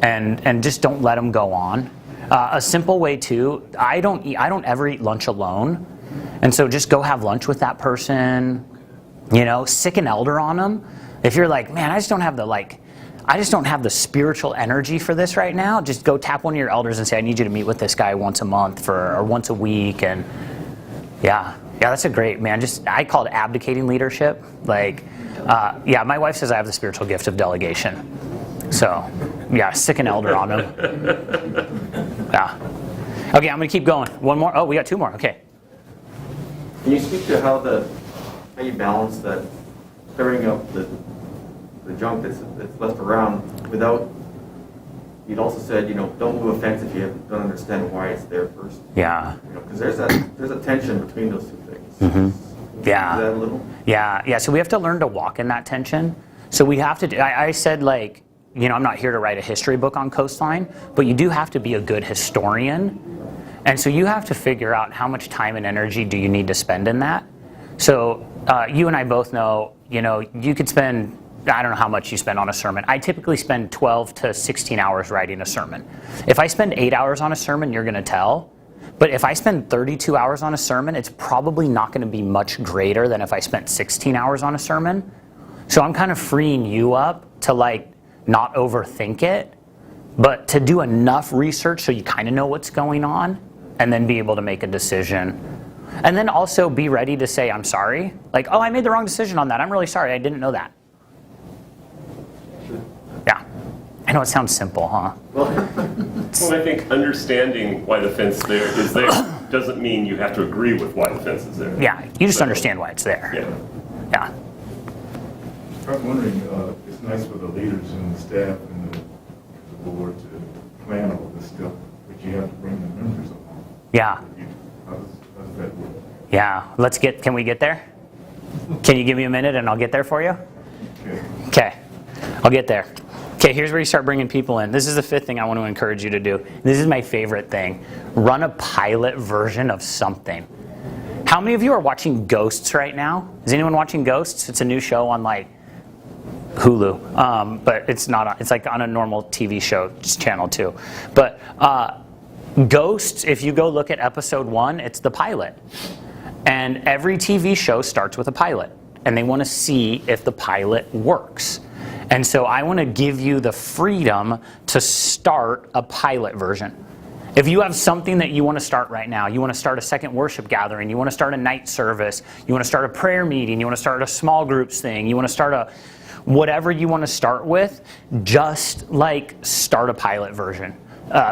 A: and just don't let them go on. A simple way too, I don't ever eat lunch alone. And so just go have lunch with that person, sick an elder on them. If you're like, man, I just don't have the spiritual energy for this right now, just go tap one of your elders and say, I need you to meet with this guy once a month or once a week. And yeah, that's a great, man. I call it abdicating leadership. My wife says I have the spiritual gift of delegation. So, yeah, sick an elder on them. Yeah. Okay, I'm going to keep going. One more. Oh, we got 2 more. Okay.
E: Can you speak to how you balance that clearing up the junk that's left around without? You'd also said, don't move a fence if you don't understand why it's there first.
A: Yeah.
E: Because there's a tension between those 2 things.
A: Mm-hmm. Yeah.
E: That a little?
A: Yeah. So we have to learn to walk in that tension. So we have to. I said I'm not here to write a history book on Coastline, but you do have to be a good historian. And so you have to figure out how much time and energy do you need to spend in that. So you and I both know, you could spend, I don't know how much you spend on a sermon. I typically spend 12 to 16 hours writing a sermon. If I spend 8 hours on a sermon, you're going to tell. But if I spend 32 hours on a sermon, it's probably not going to be much greater than if I spent 16 hours on a sermon. So I'm kind of freeing you up to not overthink it, but to do enough research so you kind of know what's going on, and then be able to make a decision. And then also be ready to say, I'm sorry. I made the wrong decision on that. I'm really sorry. I didn't know that. Yeah. I know it sounds simple, huh?
B: Well, I think understanding why the fence is there doesn't mean you have to agree with why the fence is there.
A: Yeah, you just understand why it's there.
B: Yeah.
F: I'm wondering, it's nice for the leaders and the staff and the board to plan all this stuff, but you have to bring the members along.
A: Yeah.
F: How does that work?
A: Yeah, can we get there? Can you give me a minute and I'll get there for you? Okay, I'll get there. Okay, here's where you start bringing people in. This is the 5th thing I want to encourage you to do. This is my favorite thing. Run a pilot version of something. How many of you are watching Ghosts right now? Is anyone watching Ghosts? It's a new show on Hulu, but it's not. It's on a normal TV show, just channel 2. But Ghosts, if you go look at episode 1, it's the pilot, and every TV show starts with a pilot, and they want to see if the pilot works. And so I want to give you the freedom to start a pilot version. If you have something that you want to start right now, you want to start a second worship gathering, you want to start a night service, you want to start a prayer meeting, you want to start a small groups thing, you want to start whatever you want to start with, just start a pilot version.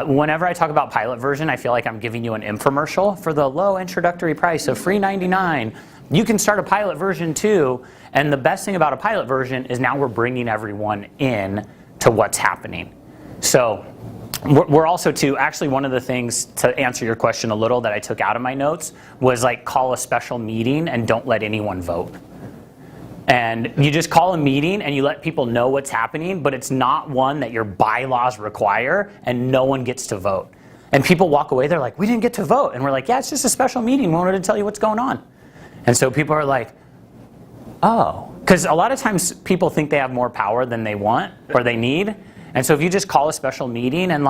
A: Whenever I talk about pilot version, I feel like I'm giving you an infomercial for the low introductory price of free $99. You can start a pilot version too, and the best thing about a pilot version is now we're bringing everyone in to what's happening. So we're also actually one of the things to answer your question a little that I took out of my notes was call a special meeting and don't let anyone vote. And you just call a meeting and you let people know what's happening, but it's not one that your bylaws require, and no one gets to vote. And people walk away, they're like, we didn't get to vote. And we're like, yeah, it's just a special meeting. We wanted to tell you what's going on. And so people are like, oh. Because a lot of times people think they have more power than they want or they need. And so if you just call a special meeting and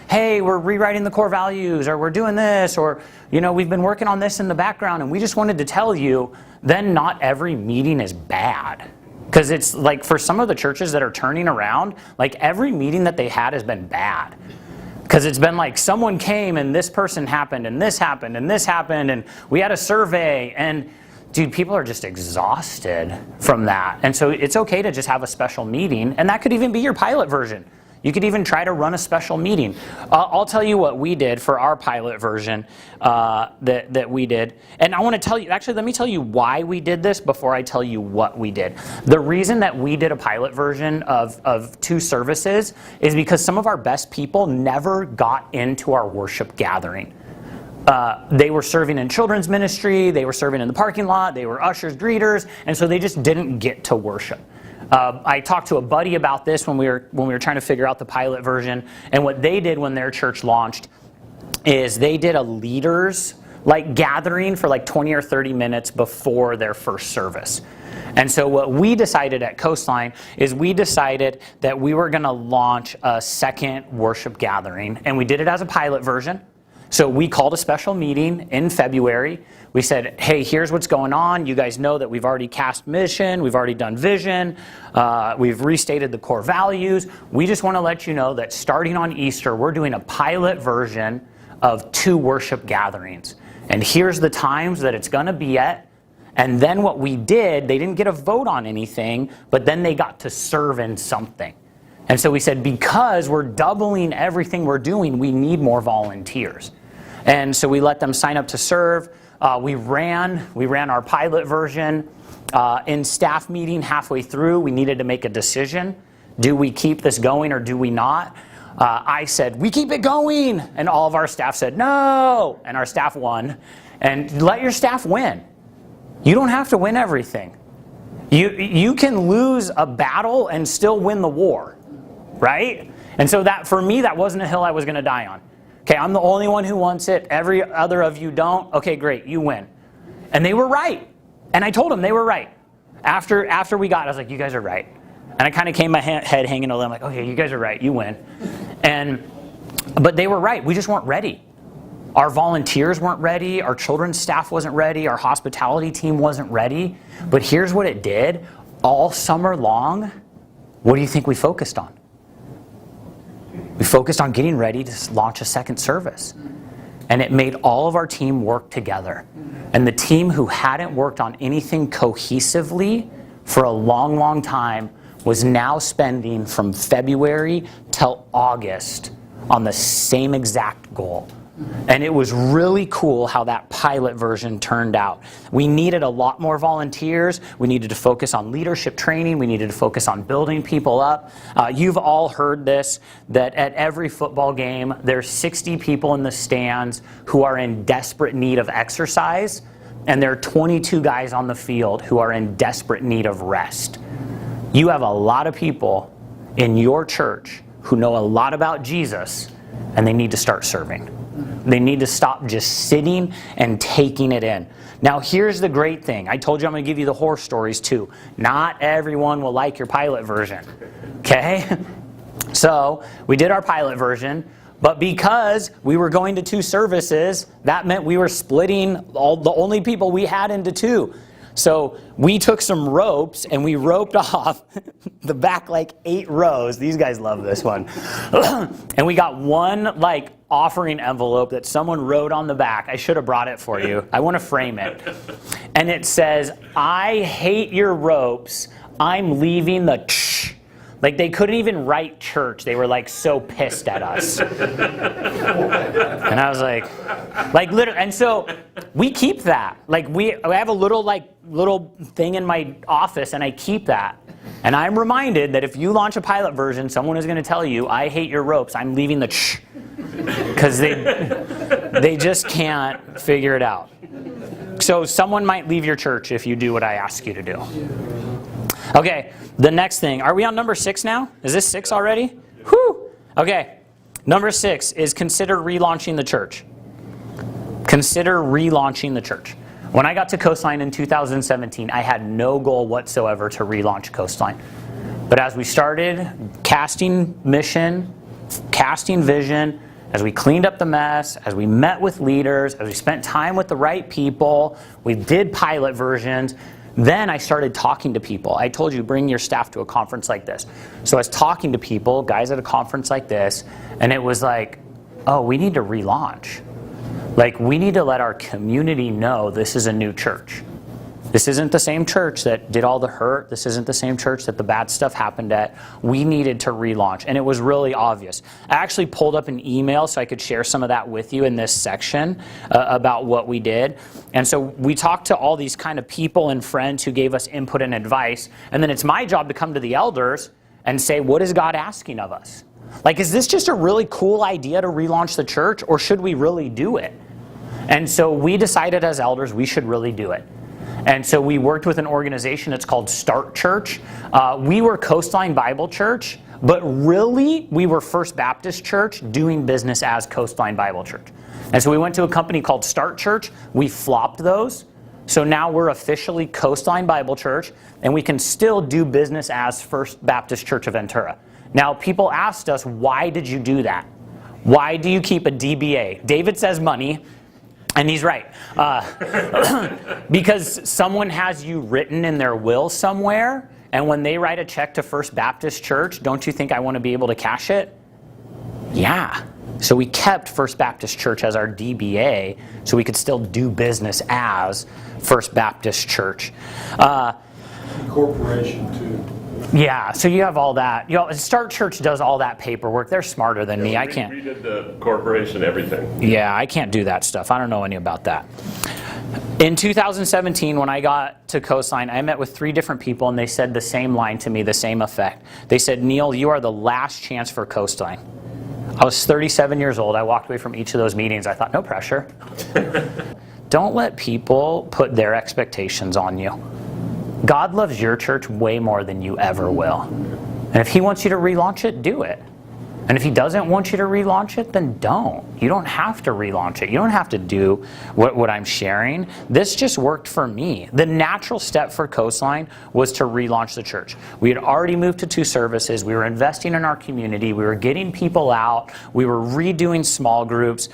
A: hey, we're rewriting the core values, or we're doing this, or we've been working on this in the background and we just wanted to tell you, then not every meeting is bad. Because it's for some of the churches that are turning around, every meeting that they had has been bad. Because it's been someone came and this person happened and this happened and this happened and we had a survey, and dude, people are just exhausted from that. And so it's okay to just have a special meeting, and that could even be your pilot version. You could even try to run a special meeting. I'll tell you what we did for our pilot version that we did. And I want to tell you, actually, let me tell you why we did this before I tell you what we did. The reason that we did a pilot version of 2 services is because some of our best people never got into our worship gathering. They were serving in children's ministry, they were serving in the parking lot, they were ushers, greeters, and so they just didn't get to worship. I talked to a buddy about this when we were trying to figure out the pilot version, and what they did when their church launched is they did a leaders like gathering for like 20 or 30 minutes before their first service. And so what we decided at Coastline is we decided that we were going to launch a second worship gathering, and we did it as a pilot version. So we called a special meeting in February. We said, hey, here's what's going on. You guys know that we've already cast mission. We've already done vision. We've restated the core values. We just want to let you know that starting on Easter, we're doing a pilot version of 2 worship gatherings. And here's the times that it's going to be at. And then what we did, they didn't get a vote on anything, but then they got to serve in something. And so we said, because we're doubling everything we're doing, we need more volunteers. And so we let them sign up to serve. We ran our pilot version. In staff meeting halfway through, we needed to make a decision. Do we keep this going or do we not? I said, we keep it going. And all of our staff said, no. And our staff won. And let your staff win. You don't have to win everything. You can lose a battle and still win the war, right? And so that, for me, that wasn't a hill I was going to die on. Okay, I'm the only one who wants it. Every other of you don't. Okay, great, you win. And they were right. And I told them they were right. After we got it, I was like, you guys are right. And I kind of came my head hanging over them like, okay, you guys are right, you win. But they were right, we just weren't ready. Our volunteers weren't ready, our children's staff wasn't ready, our hospitality team wasn't ready. But here's what it did. All summer long, what do you think we focused on? We focused on getting ready to launch a second service. And it made all of our team work together. And the team who hadn't worked on anything cohesively for a long, long time was now spending from February till August on the same exact goal. And it was really cool how that pilot version turned out. We needed a lot more volunteers. We needed to focus on leadership training. We needed to focus on building people up. You've all heard this, that at every football game, there's 60 people in the stands who are in desperate need of exercise, and there are 22 guys on the field who are in desperate need of rest. You have a lot of people in your church who know a lot about Jesus, and they need to start serving. They need to stop just sitting and taking it in. Now, here's the great thing. I told you I'm going to give you the horror stories too. Not everyone will like your pilot version. Okay? So, we did our pilot version, but because we were going to 2 services, that meant we were splitting the only people we had into 2. So we took some ropes and we roped off the back like 8 rows. These guys love this one. And we got one like offering envelope that someone wrote on the back. I should have brought it for you. I want to frame it. And it says, I hate your ropes. I'm leaving the ch. Like they couldn't even write church. They were like so pissed at us. And I was like literally, and so we keep that. Like I have a little thing in my office and I keep that. And I'm reminded that if you launch a pilot version, someone is going to tell you, I hate your ropes. I'm leaving the ch. Because they just can't figure it out. So someone might leave your church if you do what I ask you to do. Okay, the next thing. Are we on number 6 now? Is this 6 already? Whew. Okay, number 6 is consider relaunching the church. Consider relaunching the church. When I got to Coastline in 2017, I had no goal whatsoever to relaunch Coastline. But as we started casting mission, casting vision, as we cleaned up the mess, as we met with leaders, as we spent time with the right people, we did pilot versions, then I started talking to people. I told you, bring your staff to a conference like this. So I was talking to people, guys at a conference like this, and it was like, oh, we need to relaunch. Like, we need to let our community know this is a new church. This isn't the same church that did all the hurt. This isn't the same church that the bad stuff happened at. We needed to relaunch, and it was really obvious. I actually pulled up an email so I could share some of that with you in this section about what we did. And so we talked to all these kind of people and friends who gave us input and advice, and then it's my job to come to the elders and say, what is God asking of us? Like, is this just a really cool idea to relaunch the church, or should we really do it? And so we decided as elders we should really do it. And so we worked with an organization, it's called Start Church. We were Coastline Bible Church, but really we were First Baptist Church doing business as Coastline Bible Church. And so we went to a company called Start Church. We flopped those. So now we're officially Coastline Bible Church, and we can still do business as First Baptist Church of Ventura. Now, people asked us, why did you do that? Why do you keep a DBA? David says money, and he's right. Because someone has you written in their will somewhere, and when they write a check to First Baptist Church, don't you think I want to be able to cash it? Yeah. So we kept First Baptist Church as our DBA so we could still do business as First Baptist Church.
G: Corporation too.
A: Yeah, so you have all that. Start Church does all that paperwork. They're smarter than me. I can't.
B: We did the corporation, everything.
A: Yeah, I can't do that stuff. I don't know any about that. In 2017, when I got to Coastline, I met with 3 different people, and they said the same line to me, the same effect. They said, Neal, you are the last chance for Coastline. I was 37 years old. I walked away from each of those meetings. I thought, no pressure. Don't let people put their expectations on you. God loves your church way more than you ever will. And if He wants you to relaunch it, do it. And if He doesn't want you to relaunch it, then don't. You don't have to relaunch it. You don't have to do what I'm sharing. This just worked for me. The natural step for Coastline was to relaunch the church. We had already moved to 2 services. We were investing in our community. We were getting people out. We were redoing small groups.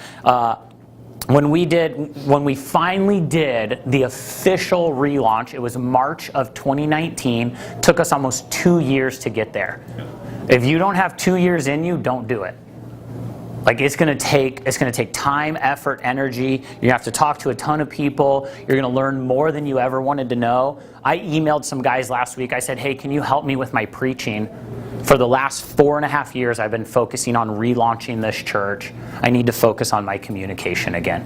A: When we finally did the official relaunch, it was March of 2019. Took us almost 2 years to get there. If you don't have 2 years in you, don't do it. Like it's going to take time, effort, energy. You have to talk to a ton of people. You're going to learn more than you ever wanted to know. I emailed some guys last week. I said, hey, can you help me with my preaching? For the last 4.5 years, I've been focusing on relaunching this church. I need to focus on my communication again.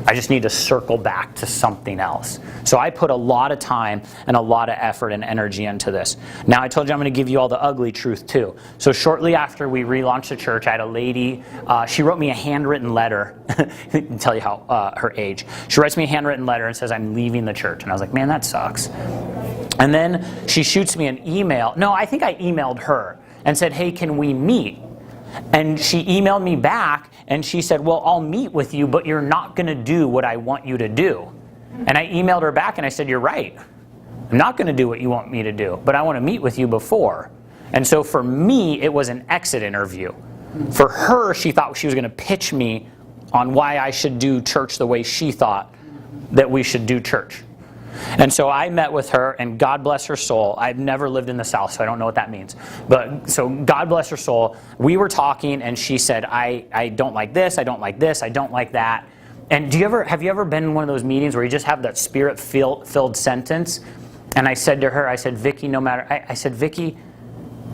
A: I just need to circle back to something else. So I put a lot of time and a lot of effort and energy into this. Now I told you I'm going to give you all the ugly truth too. So shortly after we relaunched the church, I had a lady, she wrote me a handwritten letter. I can tell you how her age. She writes me a handwritten letter and says, I'm leaving the church. And I was like, man, that sucks. And then she shoots me an email. No, I think I emailed her and said, hey, can we meet? And she emailed me back and she said, well, I'll meet with you, but you're not going to do what I want you to do. And I emailed her back and I said, you're right. I'm not going to do what you want me to do, but I want to meet with you before. And so for me, it was an exit interview. For her, she thought she was going to pitch me on why I should do church the way she thought that we should do church. And so I met with her, and God bless her soul. I've never lived in the South, so I don't know what that means. But so God bless her soul. We were talking, and she said, I don't like this, I don't like this, I don't like that. And have you ever been in one of those meetings where you just have that spirit-filled sentence? And I said to her, I said, Vicki, I said, Vicki,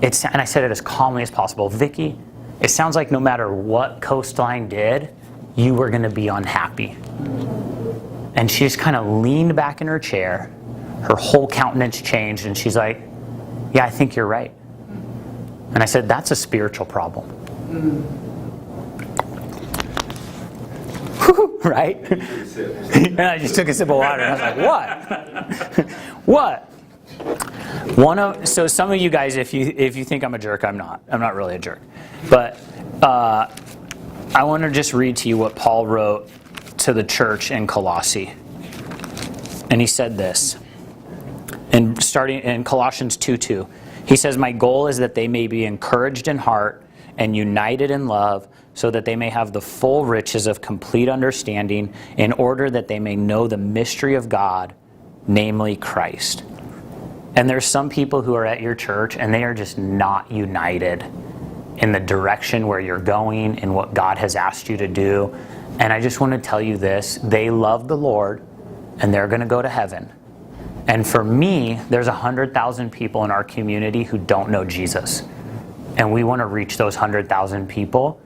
A: and I said it as calmly as possible, Vicki, it sounds like no matter what Coastline did, you were going to be unhappy. And she just kind of leaned back in her chair. Her whole countenance changed, and she's like, yeah, I think you're right. And I said, that's a spiritual problem. Right? And I just took a sip of water, and I was like, what? What? So some of you guys, if you think I'm a jerk, I'm not. I'm not really a jerk. But I want to just read to you what Paul wrote to the church in Colossae. And he said this, and starting in Colossians 2:2, he says, my goal is that they may be encouraged in heart and united in love, so that they may have the full riches of complete understanding, in order that they may know the mystery of God, namely Christ. And there's some people who are at your church and they are just not united in the direction where you're going and what God has asked you to do. And I just want to tell you this, they love the Lord and they're going to go to heaven. And for me, there's 100,000 people in our community who don't know Jesus. And we want to reach those 100,000 people.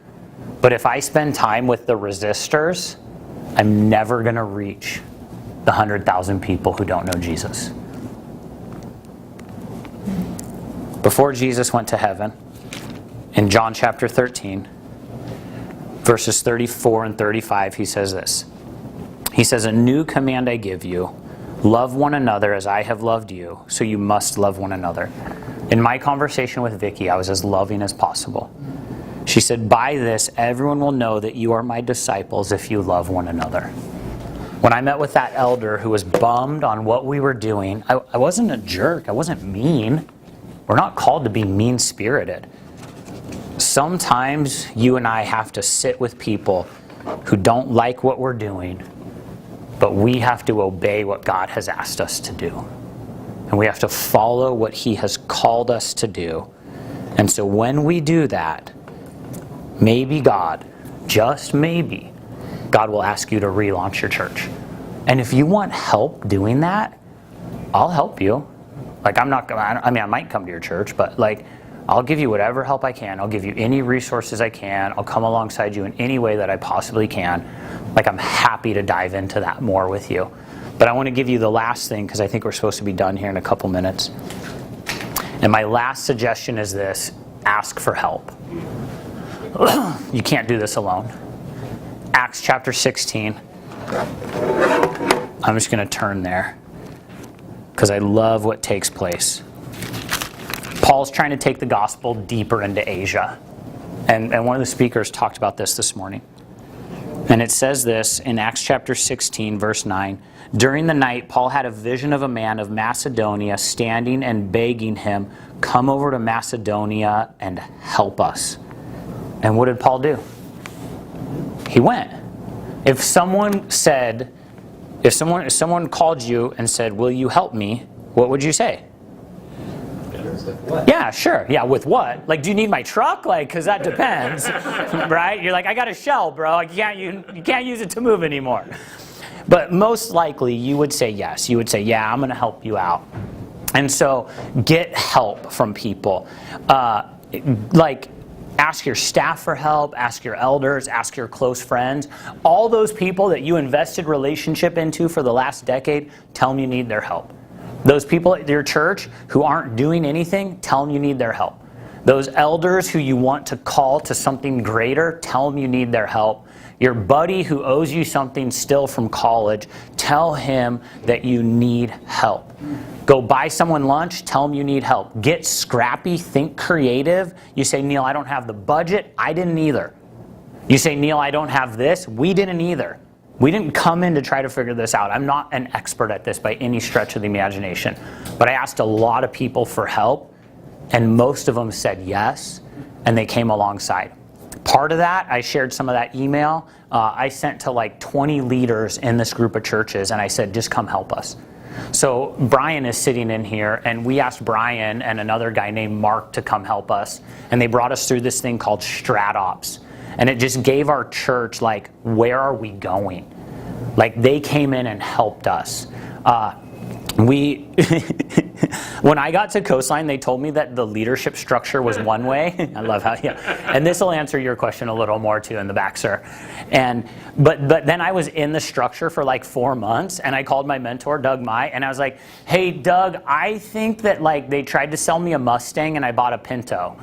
A: But if I spend time with the resistors, I'm never going to reach the 100,000 people who don't know Jesus. Before Jesus went to heaven, in John chapter 13, verses 34 and 35, he says this. He says, a new command I give you, love one another as I have loved you, so you must love one another. In my conversation with Vicki, I was as loving as possible. She said, "By this, everyone will know that you are my disciples if you love one another." When I met with that elder who was bummed on what we were doing, I wasn't a jerk. I wasn't mean. We're not called to be mean-spirited. Sometimes you and I have to sit with people who don't like what we're doing, but we have to obey what God has asked us to do. And we have to follow what He has called us to do. And so when we do that, maybe God, just maybe, God will ask you to relaunch your church. And if you want help doing that, I'll help you. Like, I might come to your church, but like, I'll give you whatever help I can. I'll give you any resources I can. I'll come alongside you in any way that I possibly can. Like, I'm happy to dive into that more with you. But I want to give you the last thing, because I think we're supposed to be done here in a couple minutes. And my last suggestion is this: ask for help. You can't do this alone. Acts chapter 16. I'm just going to turn there because I love what takes place. Paul's trying to take the gospel deeper into Asia. And one of the speakers talked about this morning. And it says this in Acts chapter 16, verse 9. During the night, Paul had a vision of a man of Macedonia standing and begging him, "Come over to Macedonia and help us." And what did Paul do? He went. If someone called you and said, "Will you help me?" what would you say?
G: What?
A: Yeah, sure. Yeah, with what? Like, do you need my truck? Like, because that depends, right? You're like, I got a shell, bro. You can't use it to move anymore. But most likely, you would say yes. You would say, yeah, I'm going to help you out. And so, get help from people. Ask your staff for help, ask your elders, ask your close friends. All those people that you invested relationship into for the last decade, tell them you need their help. Those people at your church who aren't doing anything, tell them you need their help. Those elders who you want to call to something greater, tell them you need their help. Your buddy who owes you something still from college, tell him that you need help. Go buy someone lunch, tell them you need help. Get scrappy, think creative. You say, Neal, I don't have the budget. I didn't either. You say, Neal, I don't have this. We didn't either. We didn't come in to try to figure this out. I'm not an expert at this by any stretch of the imagination. But I asked a lot of people for help, and most of them said yes, and they came alongside. Part of that, I shared some of that email. I sent to like 20 leaders in this group of churches, and I said, just come help us. So Brian is sitting in here, and we asked Brian and another guy named Mark to come help us, and they brought us through this thing called StratOps. And it just gave our church, like, where are we going? Like, they came in and helped us. When I got to Coastline, they told me that the leadership structure was one way. I love how, yeah. And this will answer your question a little more too in the back, sir. But then I was in the structure for like 4 months, and I called my mentor, Doug Mai, and I was like, hey, Doug, I think that like they tried to sell me a Mustang and I bought a Pinto.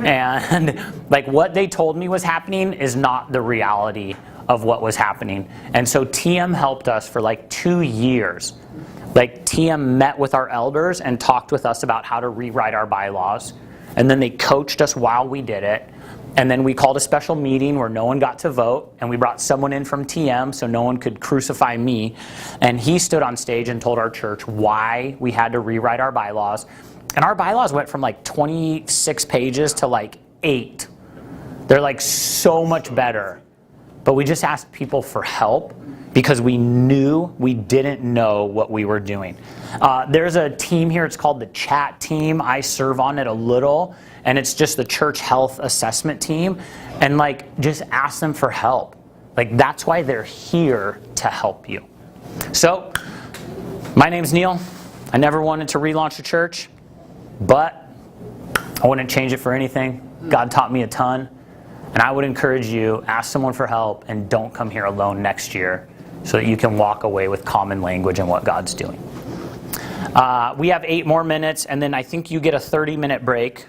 A: And like what they told me was happening is not the reality of what was happening. And so TM helped us for like 2 years. Like TM met with our elders and talked with us about how to rewrite our bylaws. And then they coached us while we did it. And then we called a special meeting where no one got to vote. And we brought someone in from TM so no one could crucify me. And he stood on stage and told our church why we had to rewrite our bylaws. And our bylaws went from like 26 pages to like 8. They're like so much better. But we just asked people for help because we knew we didn't know what we were doing. There's a team here, it's called the chat team. I serve on it a little, and it's just the church health assessment team. And like, just ask them for help. Like, that's why they're here to help you. So, my name's Neal. I never wanted to relaunch a church, but I wouldn't change it for anything. God taught me a ton. And I would encourage you, ask someone for help, and don't come here alone next year so that you can walk away with common language and what God's doing. We have 8 more minutes, and then I think you get a 30-minute break.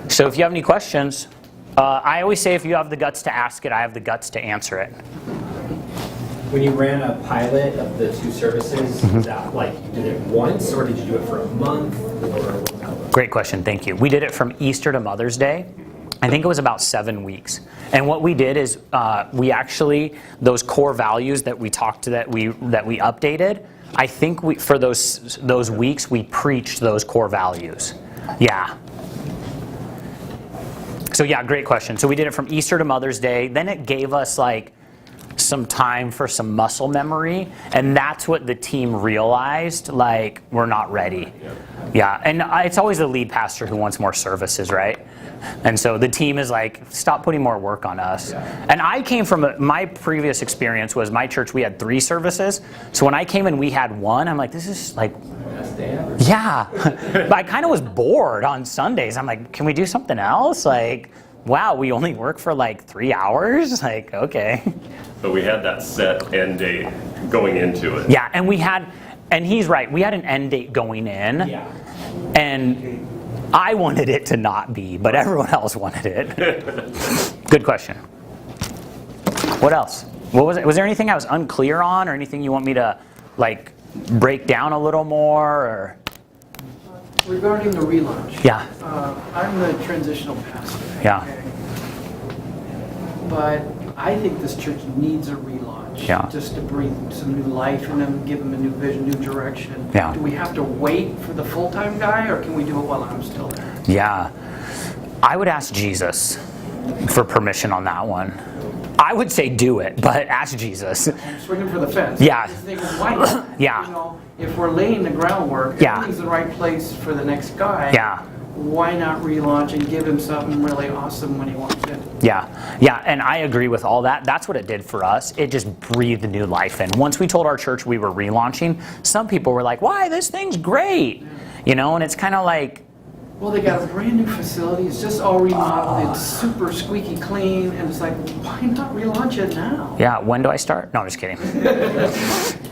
A: So if you have any questions, I always say if you have the guts to ask it, I have the guts to answer it.
G: When you ran a pilot of the 2 services, is that like you did it once, or did you do it for a month? Or
A: Great question, thank you. We did it from Easter to Mother's Day. I think it was about 7 weeks. And what we did is we actually, those core values that we talked to, that we updated, I think for those weeks we preached those core values. Yeah. So yeah, great question. So we did it from Easter to Mother's Day. Then it gave us like some time for some muscle memory, and that's what the team realized, like, we're not ready. Yeah, and it's always the lead pastor who wants more services, right? And so the team is like, stop putting more work on us. And I came from, my previous experience was my church, we had 3 services. So when I came in, we had 1. I'm like, this is like, yeah. But I kind of was bored on Sundays. I'm like, can we do something else? Like, wow, we only work for like 3 hours? Like, okay.
B: But we had that set end date going into it.
A: Yeah, and he's right, we had an end date going in.
G: Yeah.
A: And I wanted it to not be, but everyone else wanted it. Good question. What else? What was it? Was there anything I was unclear on, or anything you want me to like break down a little more? Or?
D: Regarding the relaunch.
A: Yeah.
D: I'm the transitional pastor.
A: Yeah.
D: Okay? But I think this church needs a relaunch.
A: Yeah.
D: Just to breathe some new life in them, give them a new vision, new direction.
A: Yeah.
D: Do we have to wait for the full-time guy, or can we do it while I'm still there?
A: Yeah. I would ask Jesus for permission on that one. I would say do it, but ask Jesus.
D: I'm swinging for the fence.
A: Yeah.
D: I'm just thinking, why not?
A: Yeah.
D: You know, if we're laying the groundwork,
A: Yeah.
D: everything's the right place for the next guy.
A: Yeah.
D: Why not relaunch and give him something really awesome when he wants it?
A: Yeah, yeah, and I agree with all that. That's what it did for us. It just breathed new life in. Once we told our church we were relaunching, some people were like, why, this thing's great. You know, and it's kind of like,
D: Well, they got a brand new facility. It's just all remodeled. It's super squeaky clean. And it's like, why not relaunch it now?
A: yeah, when do I start? No, I'm just kidding.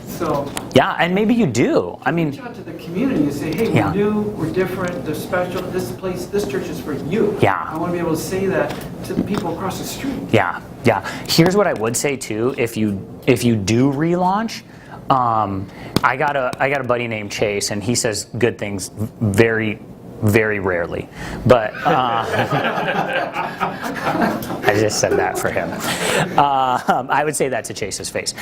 D: So
A: Yeah, and maybe you do. I
D: reach
A: mean,
D: out to the community and say, hey,
A: Yeah.
D: we're new, we're different, they're special. This place, this church is for you.
A: Yeah.
D: I want to be able to say that to the people across the street.
A: yeah, yeah. Here's what I would say too, if you do relaunch, I got a buddy named Chase, and he says good things very, very rarely. But I just said that for him. I would say that to Chase's face.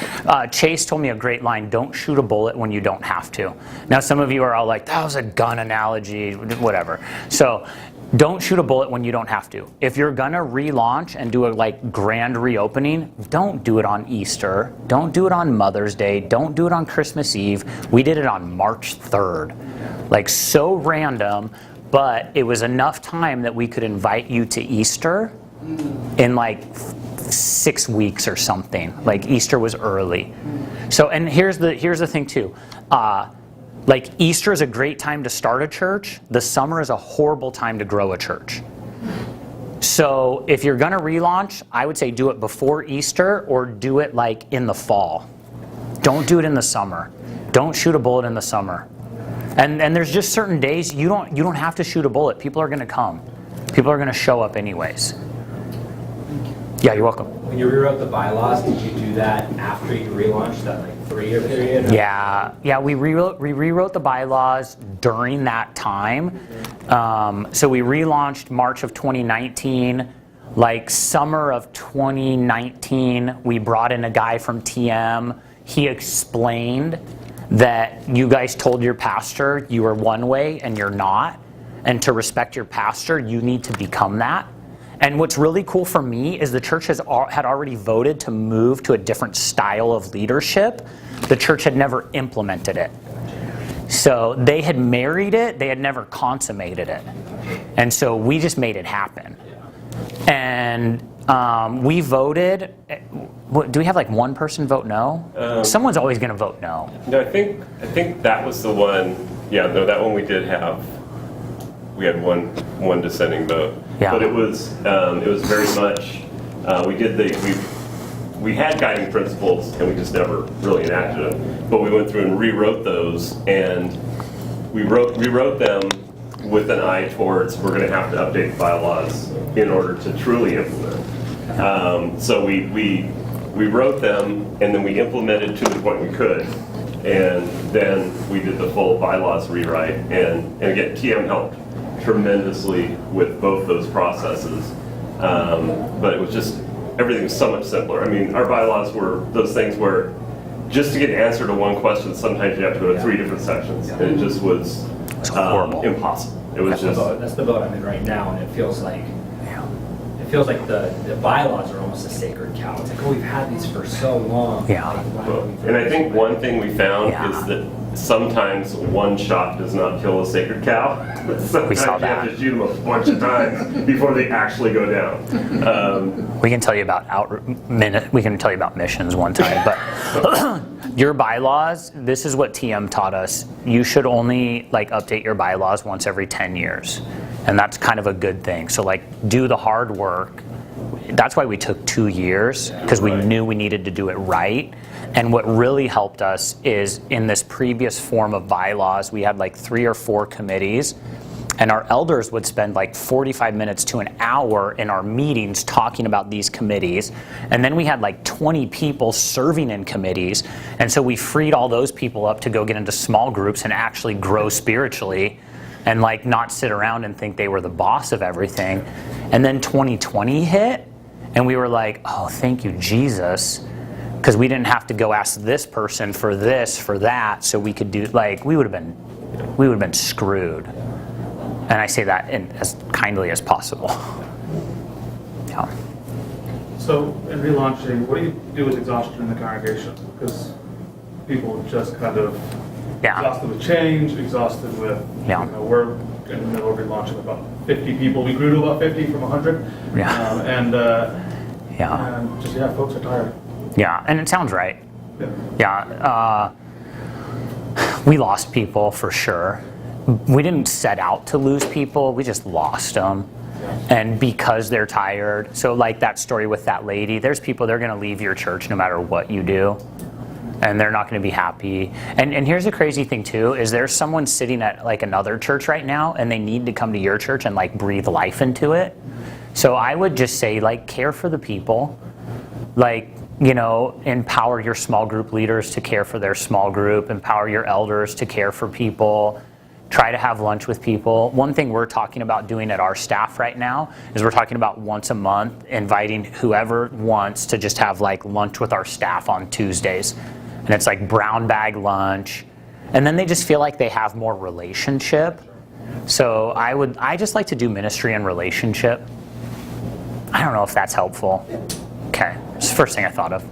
A: Chase told me a great line: don't shoot a bullet when you don't have to. Now some of you are all like, that was a gun analogy, whatever. So don't shoot a bullet when you don't have to. If you're gonna relaunch and do a like grand reopening, don't do it on Easter. Don't do it on Mother's Day. Don't do it on Christmas Eve. We did it on March 3rd. Like, so random, but it was enough time that we could invite you to Easter in like 6 weeks or something. Like, Easter was early. So, and here's the thing too. Like, Easter is a great time to start a church. The summer is a horrible time to grow a church. So if you're gonna relaunch, I would say do it before Easter, or do it like in the fall. Don't do it in the summer. Don't shoot a bullet in the summer. And there's just certain days you don't have to shoot a bullet. People are gonna come. People are gonna show up anyways. Yeah, you're welcome.
G: When you rewrote the bylaws, did you do that after you relaunched that like 3-year period?
A: Yeah, we rewrote the bylaws during that time. So we relaunched March of 2019. Like summer of 2019, we brought in a guy from TM. He explained that you guys told your pastor you were one way and you're not. And to respect your pastor, you need to become that. And what's really cool for me is the church had already voted to move to a different style of leadership. The church had never implemented it. So they had married it, they had never consummated it. And so we just made it happen. And we voted. Do we have like one person vote no? Someone's always going to vote no.
B: No, I think that was the one. Yeah, no, that one we did have. We had one dissenting vote.
A: Yeah.
B: But it was very much. We had guiding principles, and we just never really enacted them. But we went through and rewrote those, and we rewrote them with an eye towards we're going to have to update the bylaws in order to truly implement. So we wrote them, and then we implemented to the point we could, and then we did the full bylaws rewrite. And again, TM helped tremendously with both those processes. But it was just, everything was so much simpler. I mean, our bylaws were those things where just to get an answer to one question, sometimes you have to go to 3 different sections. And it just was
A: horrible.
B: impossible. It was just,
G: That's the boat I'm in right now, and it feels like the bylaws are almost a sacred cow. It's like, oh, we've had these for so long.
A: Yeah.
G: Like, why don't we
B: and I think one thing we found
A: Yeah.
B: is that sometimes one shot does not kill a sacred cow. Sometimes
A: We saw
B: you have
A: that.
B: to shoot them a bunch of times before they actually go down.
A: We can tell you about we can tell you about missions one time, but your bylaws, this is what TM taught us. You should only like update your bylaws once every 10 years. And that's kind of a good thing. So like do the hard work. That's why we took 2 years, because we knew we needed to do it right. And what really helped us is in this previous form of bylaws, we had like 3 or 4 committees, and our elders would spend like 45 minutes to an hour in our meetings talking about these committees. And then we had like 20 people serving in committees. And so we freed all those people up to go get into small groups and actually grow spiritually and like not sit around and think they were the boss of everything. And then 2020 hit, and we were like, oh, thank you, Jesus. Because we didn't have to go ask this person for this, for that, so we could do, like, we would have been screwed. And I say that as kindly as possible. Yeah.
H: So in relaunching, what do you do with exhaustion in the congregation? Because people just kind of exhausted with change, exhausted with, we're in the middle of relaunching with about 50 people. We grew to about 50 from 100. And just, folks are tired.
A: Yeah, and it sounds right.
H: Yeah.
A: We lost people for sure. We didn't set out to lose people, we just lost them. And because they're tired, so like that story with that lady, there's people, they're gonna leave your church no matter what you do. And they're not gonna be happy. And here's the crazy thing too, is there's someone sitting at like another church right now, and they need to come to your church and like breathe life into it. So I would just say, like, care for the people. Like, empower your small group leaders to care for their small group, empower your elders to care for people, try to have lunch with people. One thing we're talking about doing at our staff right now is we're talking about once a month inviting whoever wants to just have like lunch with our staff on Tuesdays. And it's like brown bag lunch. And then they just feel like they have more relationship. So I just like to do ministry and relationship. I don't know if that's helpful. Okay, it's the first thing I thought of.